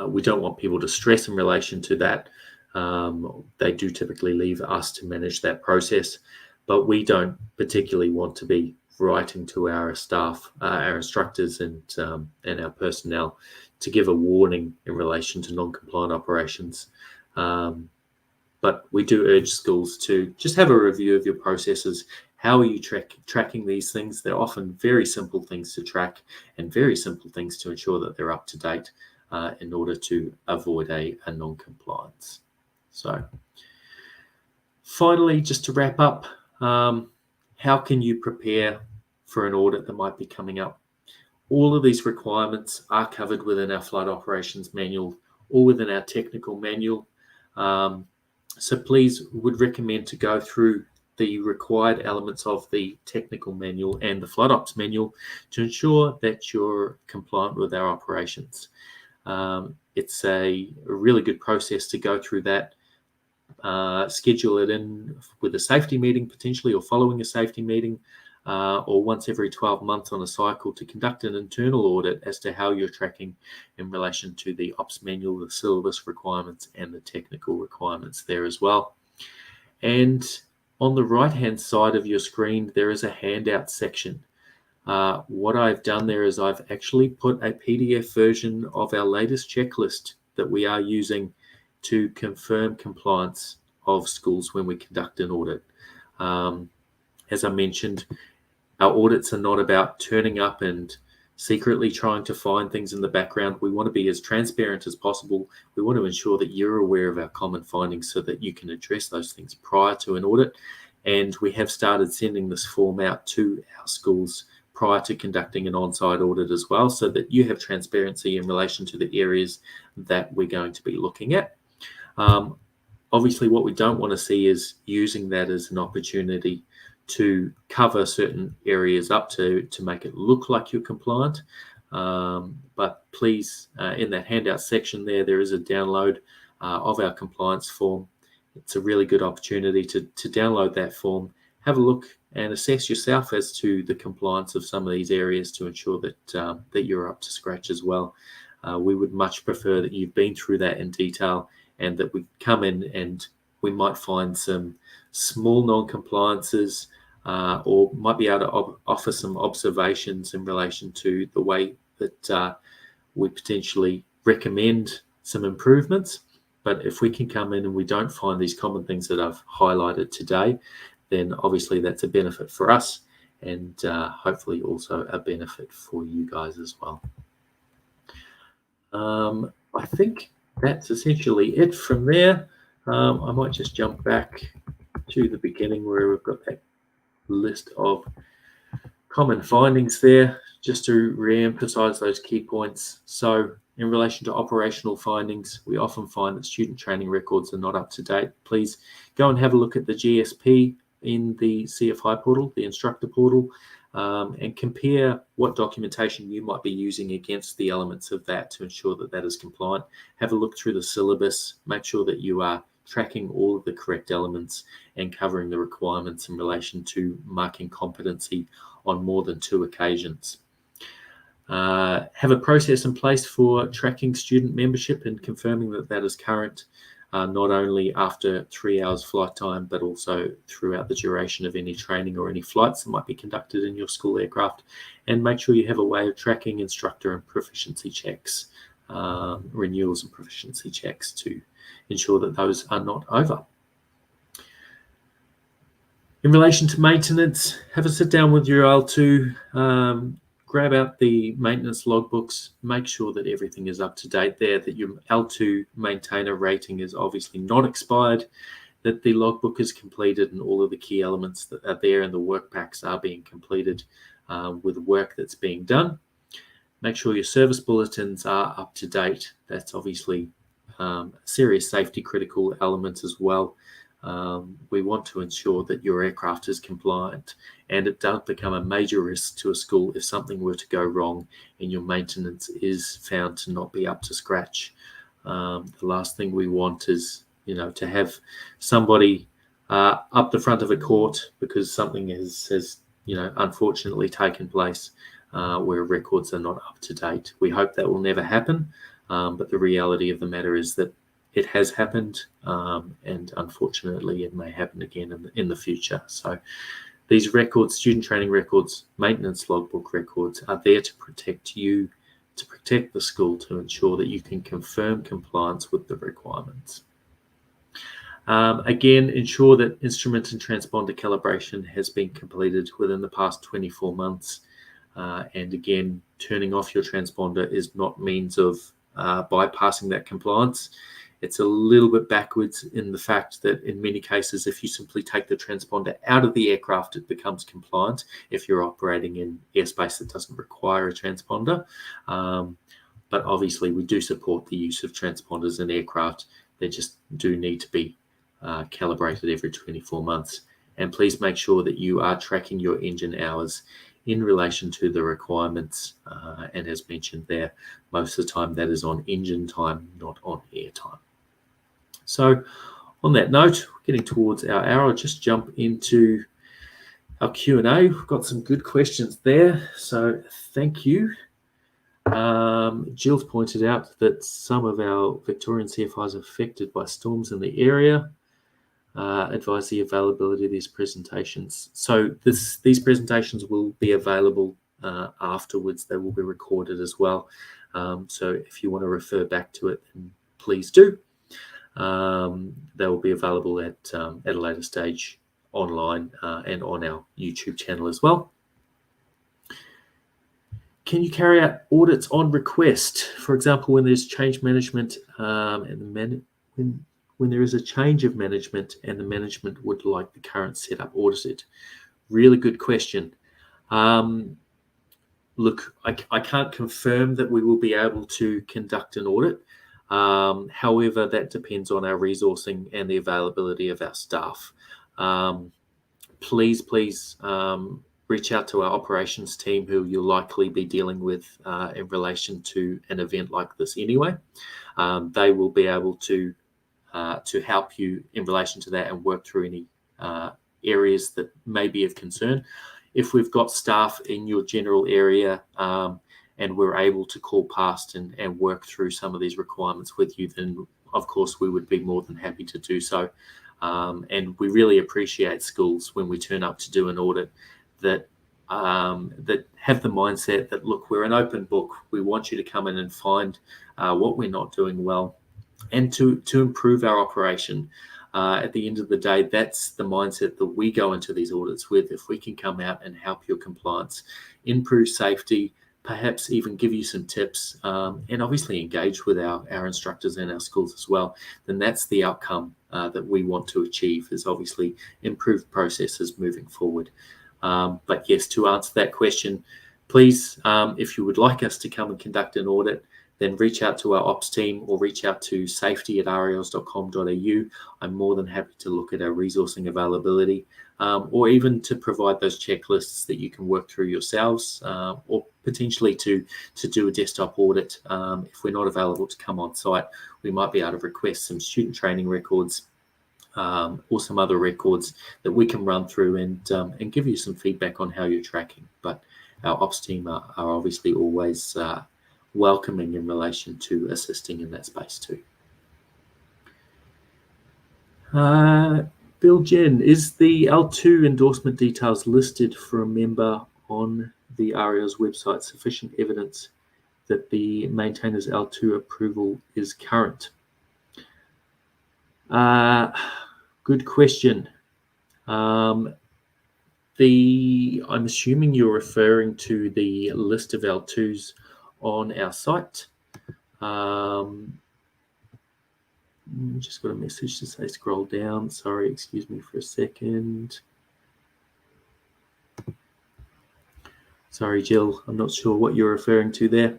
we don't want people to stress in relation to that. They do typically leave us to manage that process, but we don't particularly want to be writing to our staff, our instructors and our personnel to give a warning in relation to non-compliant operations. But we do urge schools to just have a review of your processes. How are you tracking these things? They're often very simple things to track and very simple things to ensure that they're up to date in order to avoid a non-compliance. So finally, just to wrap up, how can you prepare for an audit that might be coming up? All of these requirements are covered within our flight operations manual or within our technical manual. So please would recommend to go through the required elements of the technical manual and the flight ops manual to ensure that you're compliant with our operations. It's a really good process to go through that, schedule it in with a safety meeting potentially, or following a safety meeting, or once every 12 months on a cycle to conduct an internal audit as to how you're tracking in relation to the ops manual, the syllabus requirements, and the technical requirements there as well. And on the right-hand side of your screen, there is a handout section. What I've done there is I've actually put a PDF version of our latest checklist that we are using to confirm compliance of schools when we conduct an audit. As I mentioned, our audits are not about turning up and secretly trying to find things in the background. We want to be as transparent as possible. We want to ensure that you're aware of our common findings so that you can address those things prior to an audit. And we have started sending this form out to our schools prior to conducting an on-site audit as well, so that you have transparency in relation to the areas that we're going to be looking at. Obviously, what we don't want to see is using that as an opportunity to cover certain areas up to make it look like you're compliant. But please, in that handout section there is a download of our compliance form. It's a really good opportunity to download that form, have a look and assess yourself as to the compliance of some of these areas to ensure that that you're up to scratch as well. We would much prefer that you've been through that in detail and that we come in and we might find some small non-compliances or might be able to offer some observations in relation to the way that we potentially recommend some improvements. But if we can come in and we don't find these common things that I've highlighted today, then obviously that's a benefit for us and hopefully also a benefit for you guys as well. I think that's essentially it from there. I might just jump back to the beginning where we've got that list of common findings there, just to re-emphasize those key points. So in relation to operational findings, we often find that student training records are not up to date. Please go and have a look at the GSP in the Cfi Portal, the Instructor Portal, and compare what documentation you might be using against the elements of that to ensure that that is compliant. Have a look through the syllabus, make sure that you are tracking all of the correct elements and covering the requirements in relation to marking competency on more than 2 occasions. Have a process in place for tracking student membership and confirming that that is current, not only after 3 hours flight time, but also throughout the duration of any training or any flights that might be conducted in your school aircraft. And make sure you have a way of tracking instructor and proficiency checks renewals and proficiency checks to ensure that those are not over. In relation to maintenance, have a sit down with your L2, grab out the maintenance logbooks, make sure that everything is up to date there, that your L2 maintainer rating is obviously not expired, that the logbook is completed and all of the key elements that are there in the work packs are being completed with work that's being done. Make sure your service bulletins are up to date. That's obviously serious safety critical elements as well. We want to ensure that your aircraft is compliant, and it does become a major risk to a school if something were to go wrong and your maintenance is found to not be up to scratch. The last thing we want is, to have somebody up the front of a court because something has unfortunately taken place where records are not up to date. We hope that will never happen, but the reality of the matter is that it has happened, and unfortunately it may happen again in the future. So these records, student training records, maintenance logbook records, are there to protect you, to protect the school, to ensure that you can confirm compliance with the requirements. Again, ensure that instrument and transponder calibration has been completed within the past 24 months. And again, turning off your transponder is not means of bypassing that compliance. It's a little bit backwards in the fact that in many cases, if you simply take the transponder out of the aircraft, it becomes compliant if you're operating in airspace that doesn't require a transponder. But obviously, we do support the use of transponders in aircraft. They just do need to be calibrated every 24 months. And please make sure that you are tracking your engine hours in relation to the requirements. And as mentioned there, most of the time that is on engine time, not on air time. So on that note, getting towards our hour, I'll just jump into our Q&A. We've got some good questions there, so thank you. Jill's pointed out that some of our Victorian CFIs are affected by storms in the area. Advise the availability of these presentations. So these presentations will be available afterwards. They will be recorded as well. So if you want to refer back to it, then please do. They will be available at a later stage online and on our YouTube channel as well. Can you carry out audits on request? For example, when there's change management when there is a change of management and the management would like the current setup audited? Really good question. Look, I can't confirm that we will be able to conduct an audit. However, that depends on our resourcing and the availability of our staff. Please reach out to our operations team, who you'll likely be dealing with in relation to an event like this anyway. They will be able to help you in relation to that and work through any areas that may be of concern. If we've got staff in your general area and we're able to call past and work through some of these requirements with you, then of course we would be more than happy to do so. And we really appreciate schools when we turn up to do an audit that have the mindset that, look, we're an open book. We want you to come in and find what we're not doing well and to improve our operation. At the end of the day, that's the mindset that we go into these audits with. If we can come out and help your compliance, improve safety, perhaps even give you some tips, and obviously engage with our instructors and our schools as well, then that's the outcome that we want to achieve, is obviously improved processes moving forward. But yes, to answer that question, please, if you would like us to come and conduct an audit, then reach out to our ops team or reach out to safety@ariels.com.au. I'm more than happy to look at our resourcing availability, or even to provide those checklists that you can work through yourselves, or potentially to do a desktop audit. If we're not available to come on site, we might be able to request some student training records or some other records that we can run through and give you some feedback on how you're tracking. But our ops team are obviously always welcoming in relation to assisting in that space too. Bill Jen, is the L2 endorsement details listed for a member on the ARIOS website sufficient evidence that the maintainer's L2 approval is current? Good question. I'm assuming you're referring to the list of L2s on our site. Just got a message to say scroll down. Sorry, excuse me for a second. Sorry, Jill, I'm not sure what you're referring to there.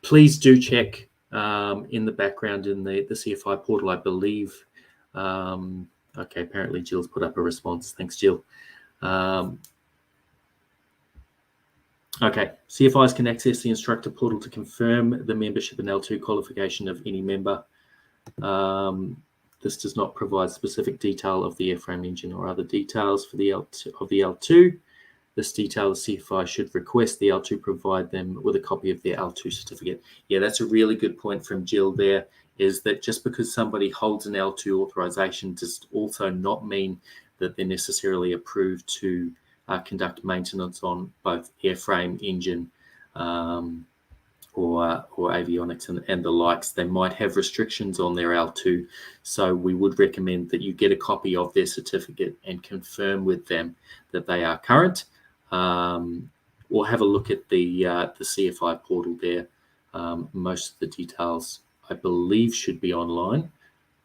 Please do check in the background in the Cfi portal, I believe. Okay, apparently Jill's put up a response. Thanks, Jill. Okay, CFIs can access the Instructor portal to confirm the membership and L2 qualification of any member. This does not provide specific detail of the airframe engine or other details for the L2. This detail, the CFI should request the L2 provide them with a copy of their L2 certificate. Yeah, that's a really good point from Jill there, is that just because somebody holds an L2 authorization does also not mean that they're necessarily approved to conduct maintenance on both airframe, engine, or avionics and the likes. They might have restrictions on their L2, so we would recommend that you get a copy of their certificate and confirm with them that they are current, or have a look at the CFI portal there. Most of the details, I believe, should be online,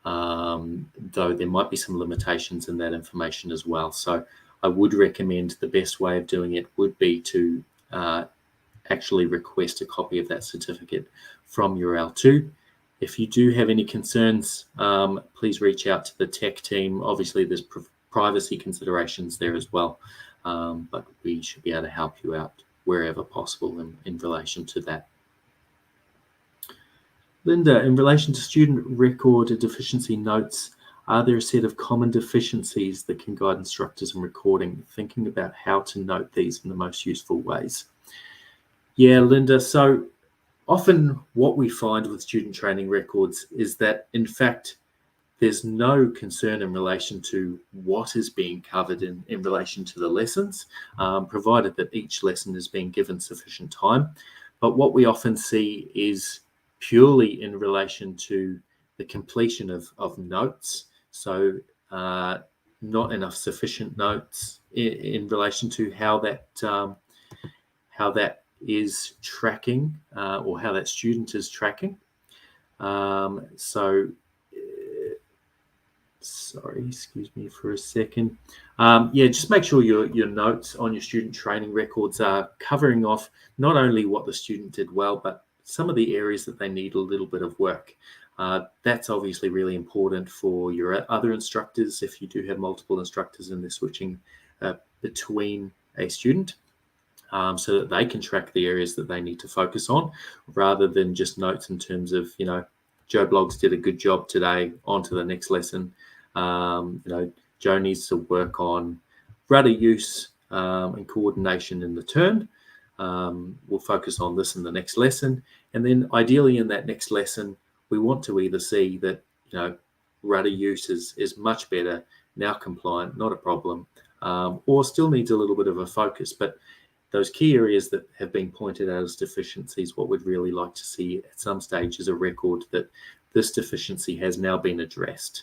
though there might be some limitations in that information as well. So I would recommend the best way of doing it would be to actually request a copy of that certificate from your L2. If you do have any concerns, please reach out to the tech team. Obviously, there's privacy considerations there as well, but we should be able to help you out wherever possible in relation to that. Linda, in relation to student record deficiency notes, are there a set of common deficiencies that can guide instructors in recording, thinking about how to note these in the most useful ways? Yeah, Linda, so often what we find with student training records is that, in fact, there's no concern in relation to what is being covered in relation to the lessons, provided that each lesson is being given sufficient time. But what we often see is purely in relation to the completion of notes. So not enough sufficient notes in relation to how that is tracking, or how that student is tracking. Sorry, excuse me for a second. Yeah, just make sure your notes on your student training records are covering off not only what the student did well, but some of the areas that they need a little bit of work. That's obviously really important for your other instructors if you do have multiple instructors and they're switching between a student, so that they can track the areas that they need to focus on, rather than just notes in terms of, Joe Bloggs did a good job today, on to the next lesson. Joe needs to work on rudder use and coordination in the turn. We'll focus on this in the next lesson. And then ideally in that next lesson, we want to either see that, rudder use is much better, now compliant, not a problem, or still needs a little bit of a focus. But those key areas that have been pointed out as deficiencies, what we'd really like to see at some stage is a record that this deficiency has now been addressed.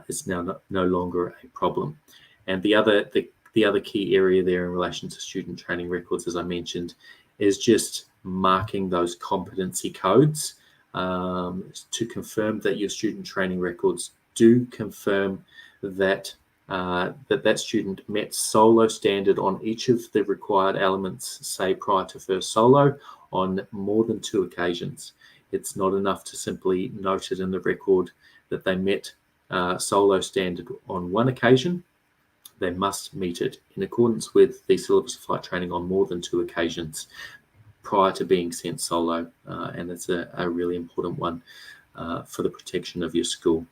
It's now no longer a problem. And the other key area there in relation to student training records, as I mentioned, is just marking those competency codes to confirm that your student training records do confirm that that student met solo standard on each of the required elements, say prior to first solo, on more than 2 occasions. It's not enough to simply note it in the record that they met solo standard on 1 occasion. They must meet it in accordance with the syllabus of flight training on more than 2 occasions prior to being sent solo, and it's a really important one for the protection of your school.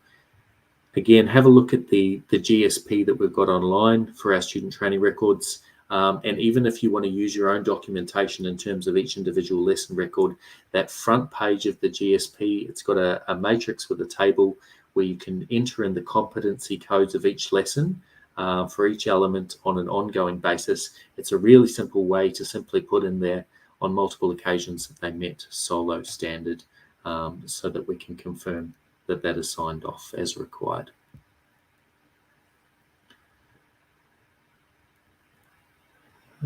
Again, have a look at the GSP that we've got online for our student training records. And even if you want to use your own documentation in terms of each individual lesson record, that front page of the GSP, it's got a matrix with a table where you can enter in the competency codes of each lesson for each element on an ongoing basis. It's a really simple way to simply put in there on multiple occasions that they met solo standard, so that we can confirm that that is signed off as required.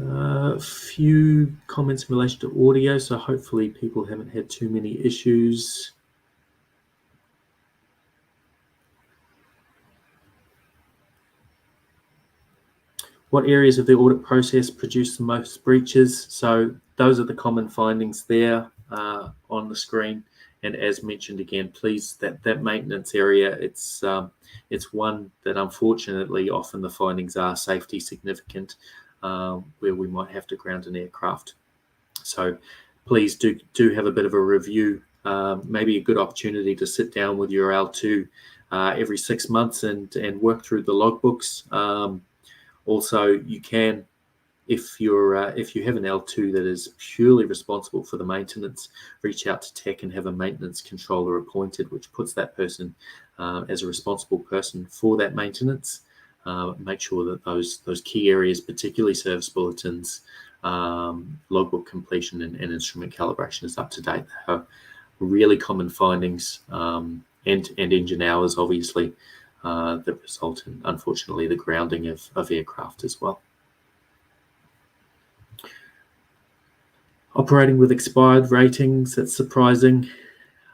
A few comments in relation to audio, so hopefully people haven't had too many issues. What areas of the audit process produce the most breaches? So those are the common findings there on the screen. And as mentioned again, please, that maintenance area, it's one that unfortunately often the findings are safety significant, where we might have to ground an aircraft. So please do have a bit of a review, maybe a good opportunity to sit down with your L2 every 6 months and work through the logbooks. Also, you can, if you have an L2 that is purely responsible for the maintenance, reach out to tech and have a maintenance controller appointed, which puts that person as a responsible person for that maintenance. Make sure that those key areas, particularly service bulletins, logbook completion, and instrument calibration, is up to date. They are really common findings, and engine hours, obviously, that result in, unfortunately, the grounding of aircraft as well. Operating with expired ratings, that's surprising.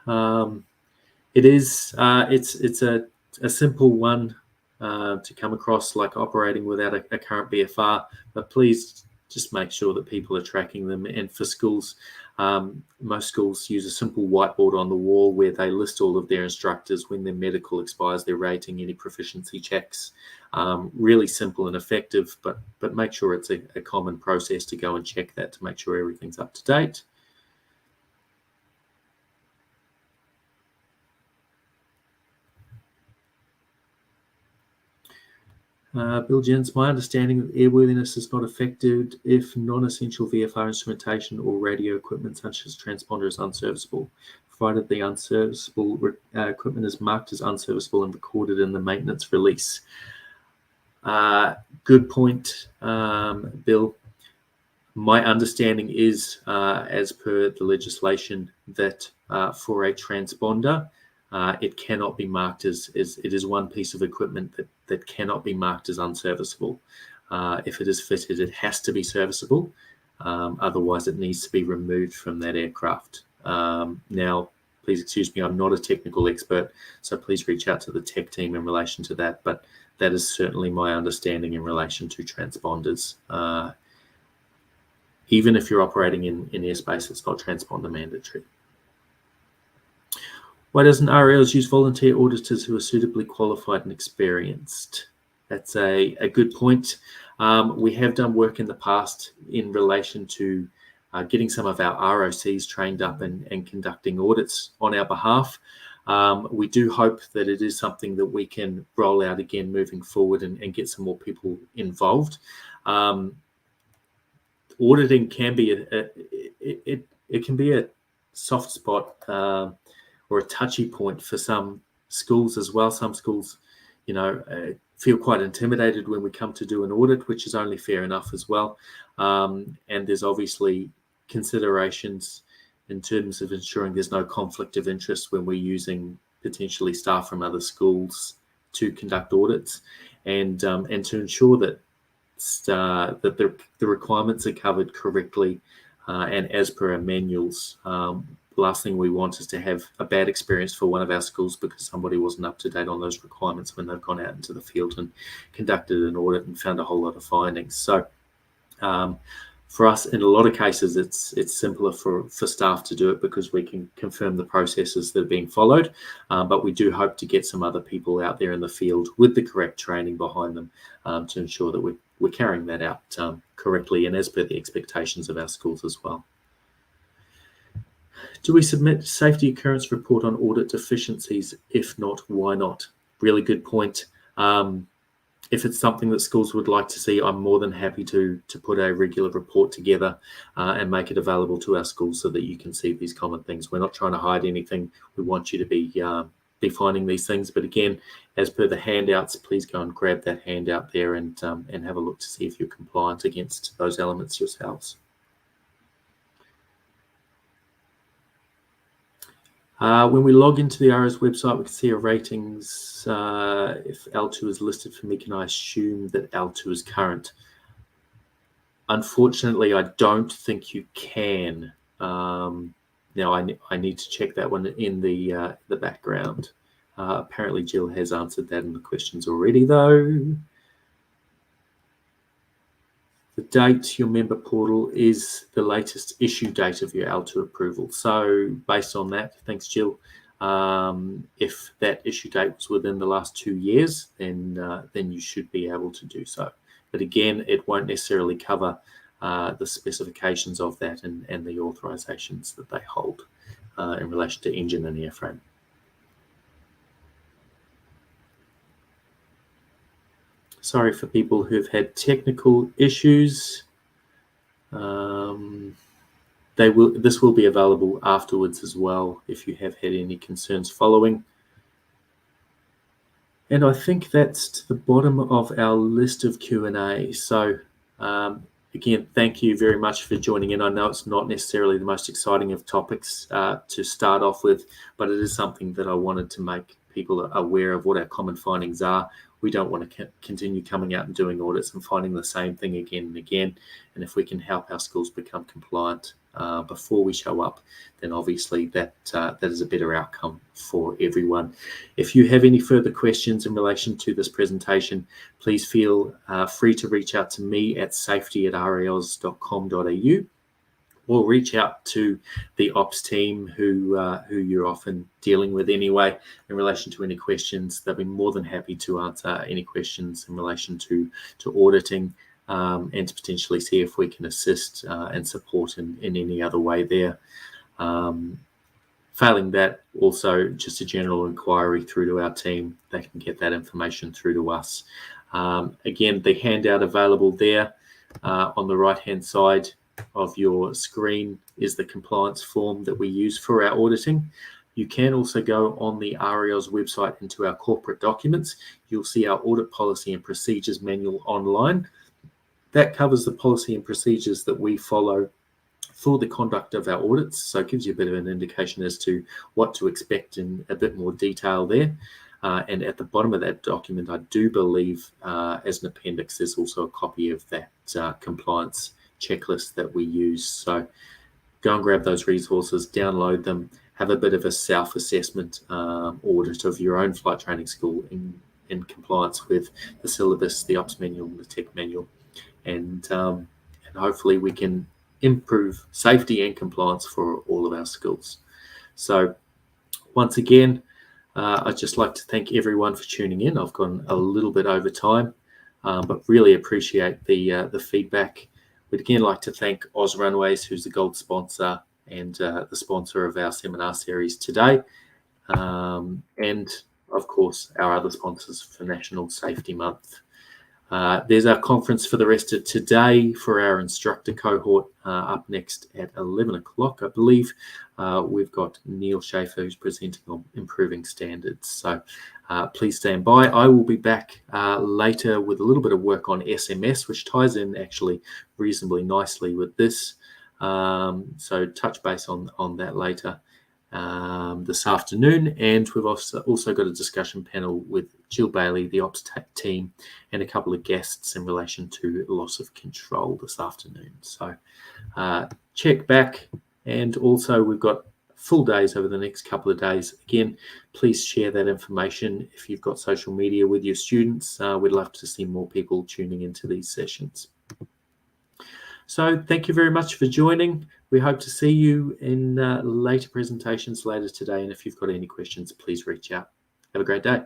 It is. It's a simple one to come across, like operating without a current BFR, but please just make sure that people are tracking them. And for schools, most schools use a simple whiteboard on the wall where they list all of their instructors, when their medical expires, their rating, any proficiency checks. Really simple and effective, but make sure it's a common process to go and check that to make sure everything's up to date. Bill Jens, my understanding that airworthiness is not affected if non-essential VFR instrumentation or radio equipment such as transponder is unserviceable, provided the unserviceable equipment is marked as unserviceable and recorded in the maintenance release. Good point, Bill. My understanding is, as per the legislation, that for a transponder, it cannot be marked as it is one piece of equipment that cannot be marked as unserviceable. If it is fitted, it has to be serviceable. Otherwise, it needs to be removed from that aircraft. Now, please excuse me, I'm not a technical expert, so please reach out to the tech team in relation to that. But that is certainly my understanding in relation to transponders. Even if you're operating in airspace, it's not transponder mandatory. Why doesn't RALs use volunteer auditors who are suitably qualified and experienced? That's a good point. We have done work in the past in relation to getting some of our ROCs trained up and conducting audits on our behalf. We do hope that it is something that we can roll out again moving forward and get some more people involved. Auditing can be it can be a soft spot or a touchy point for some schools as well. Some schools, feel quite intimidated when we come to do an audit, which is only fair enough as well. And there's obviously considerations in terms of ensuring there's no conflict of interest when we're using potentially staff from other schools to conduct audits, and to ensure that the requirements are covered correctly and as per our manuals. The last thing we want is to have a bad experience for one of our schools because somebody wasn't up to date on those requirements when they've gone out into the field and conducted an audit and found a whole lot of findings. So for us, in a lot of cases, it's simpler for staff to do it because we can confirm the processes that are being followed. But we do hope to get some other people out there in the field with the correct training behind them to ensure that we're carrying that out correctly and as per the expectations of our schools as well. Do we submit safety occurrence report on audit deficiencies? If not, why not? Really good point. If it's something that schools would like to see, I'm more than happy to put a regular report together and make it available to our schools so that you can see these common things. We're not trying to hide anything. We want you to be defining these things. But again, as per the handouts, please go and grab that handout there and have a look to see if you're compliant against those elements yourselves. When we log into the RS website, we can see our ratings. If L2 is listed for me, can I assume that L2 is current? Unfortunately, I don't think you can. Now, I need to check that one in the background. Apparently, Jill has answered that in the questions already, though. The date, your member portal, is the latest issue date of your L2 approval. So based on that, thanks, Jill, if that issue date was within the last 2 years, then you should be able to do so. But again, it won't necessarily cover the specifications of that and the authorizations that they hold in relation to engine and airframe. Sorry for people who've had technical issues. This will be available afterwards as well if you have had any concerns following. And I think that's to the bottom of our list of Q&A. So again, thank you very much for joining in. I know it's not necessarily the most exciting of topics to start off with, but it is something that I wanted to make people aware of what our common findings are. We don't want to continue coming out and doing audits and finding the same thing again and again. And if we can help our schools become compliant before we show up, then obviously that is a better outcome for everyone. If you have any further questions in relation to this presentation, please feel free to reach out to me at safety@ras.com.au. or reach out to the ops team who you're often dealing with anyway in relation to any questions. They'll be more than happy to answer any questions in relation to auditing and to potentially see if we can assist and support in any other way there. Failing that, also just a general inquiry through to our team. They can get that information through to us. Again, the handout available there on the right-hand side of your screen is the compliance form that we use for our auditing. You can also go on the REL's website into our corporate documents. You'll see our audit policy and procedures manual online. That covers the policy and procedures that we follow for the conduct of our audits. So it gives you a bit of an indication as to what to expect in a bit more detail there. And at the bottom of that document, I do believe as an appendix, there's also a copy of that compliance checklist that we use. So go and grab those resources, download them, have a bit of a self-assessment audit of your own flight training school in compliance with the syllabus, the ops manual, the tech manual, and hopefully we can improve safety and compliance for all of our schools. So once again, I'd just like to thank everyone for tuning in. I've gone a little bit over time, but really appreciate the feedback. We'd again like to thank Oz Runways, who's the gold sponsor and the sponsor of our seminar series today. And of course, our other sponsors for National Safety Month. There's our conference for the rest of today for our instructor cohort up next at 11 o'clock, I believe. We've got Neil Schaefer, who's presenting on improving standards. So please stand by. I will be back later with a little bit of work on SMS, which ties in actually reasonably nicely with this. So touch base on that later this afternoon. And we've also got a discussion panel with Jill Bailey, the ops team, and a couple of guests in relation to loss of control this afternoon. So check back. And also we've got full days over the next couple of days. Again, please share that information if you've got social media with your students. We'd love to see more people tuning into these sessions. So thank you very much for joining. We hope to see you in later presentations later today. And if you've got any questions, please reach out. Have a great day.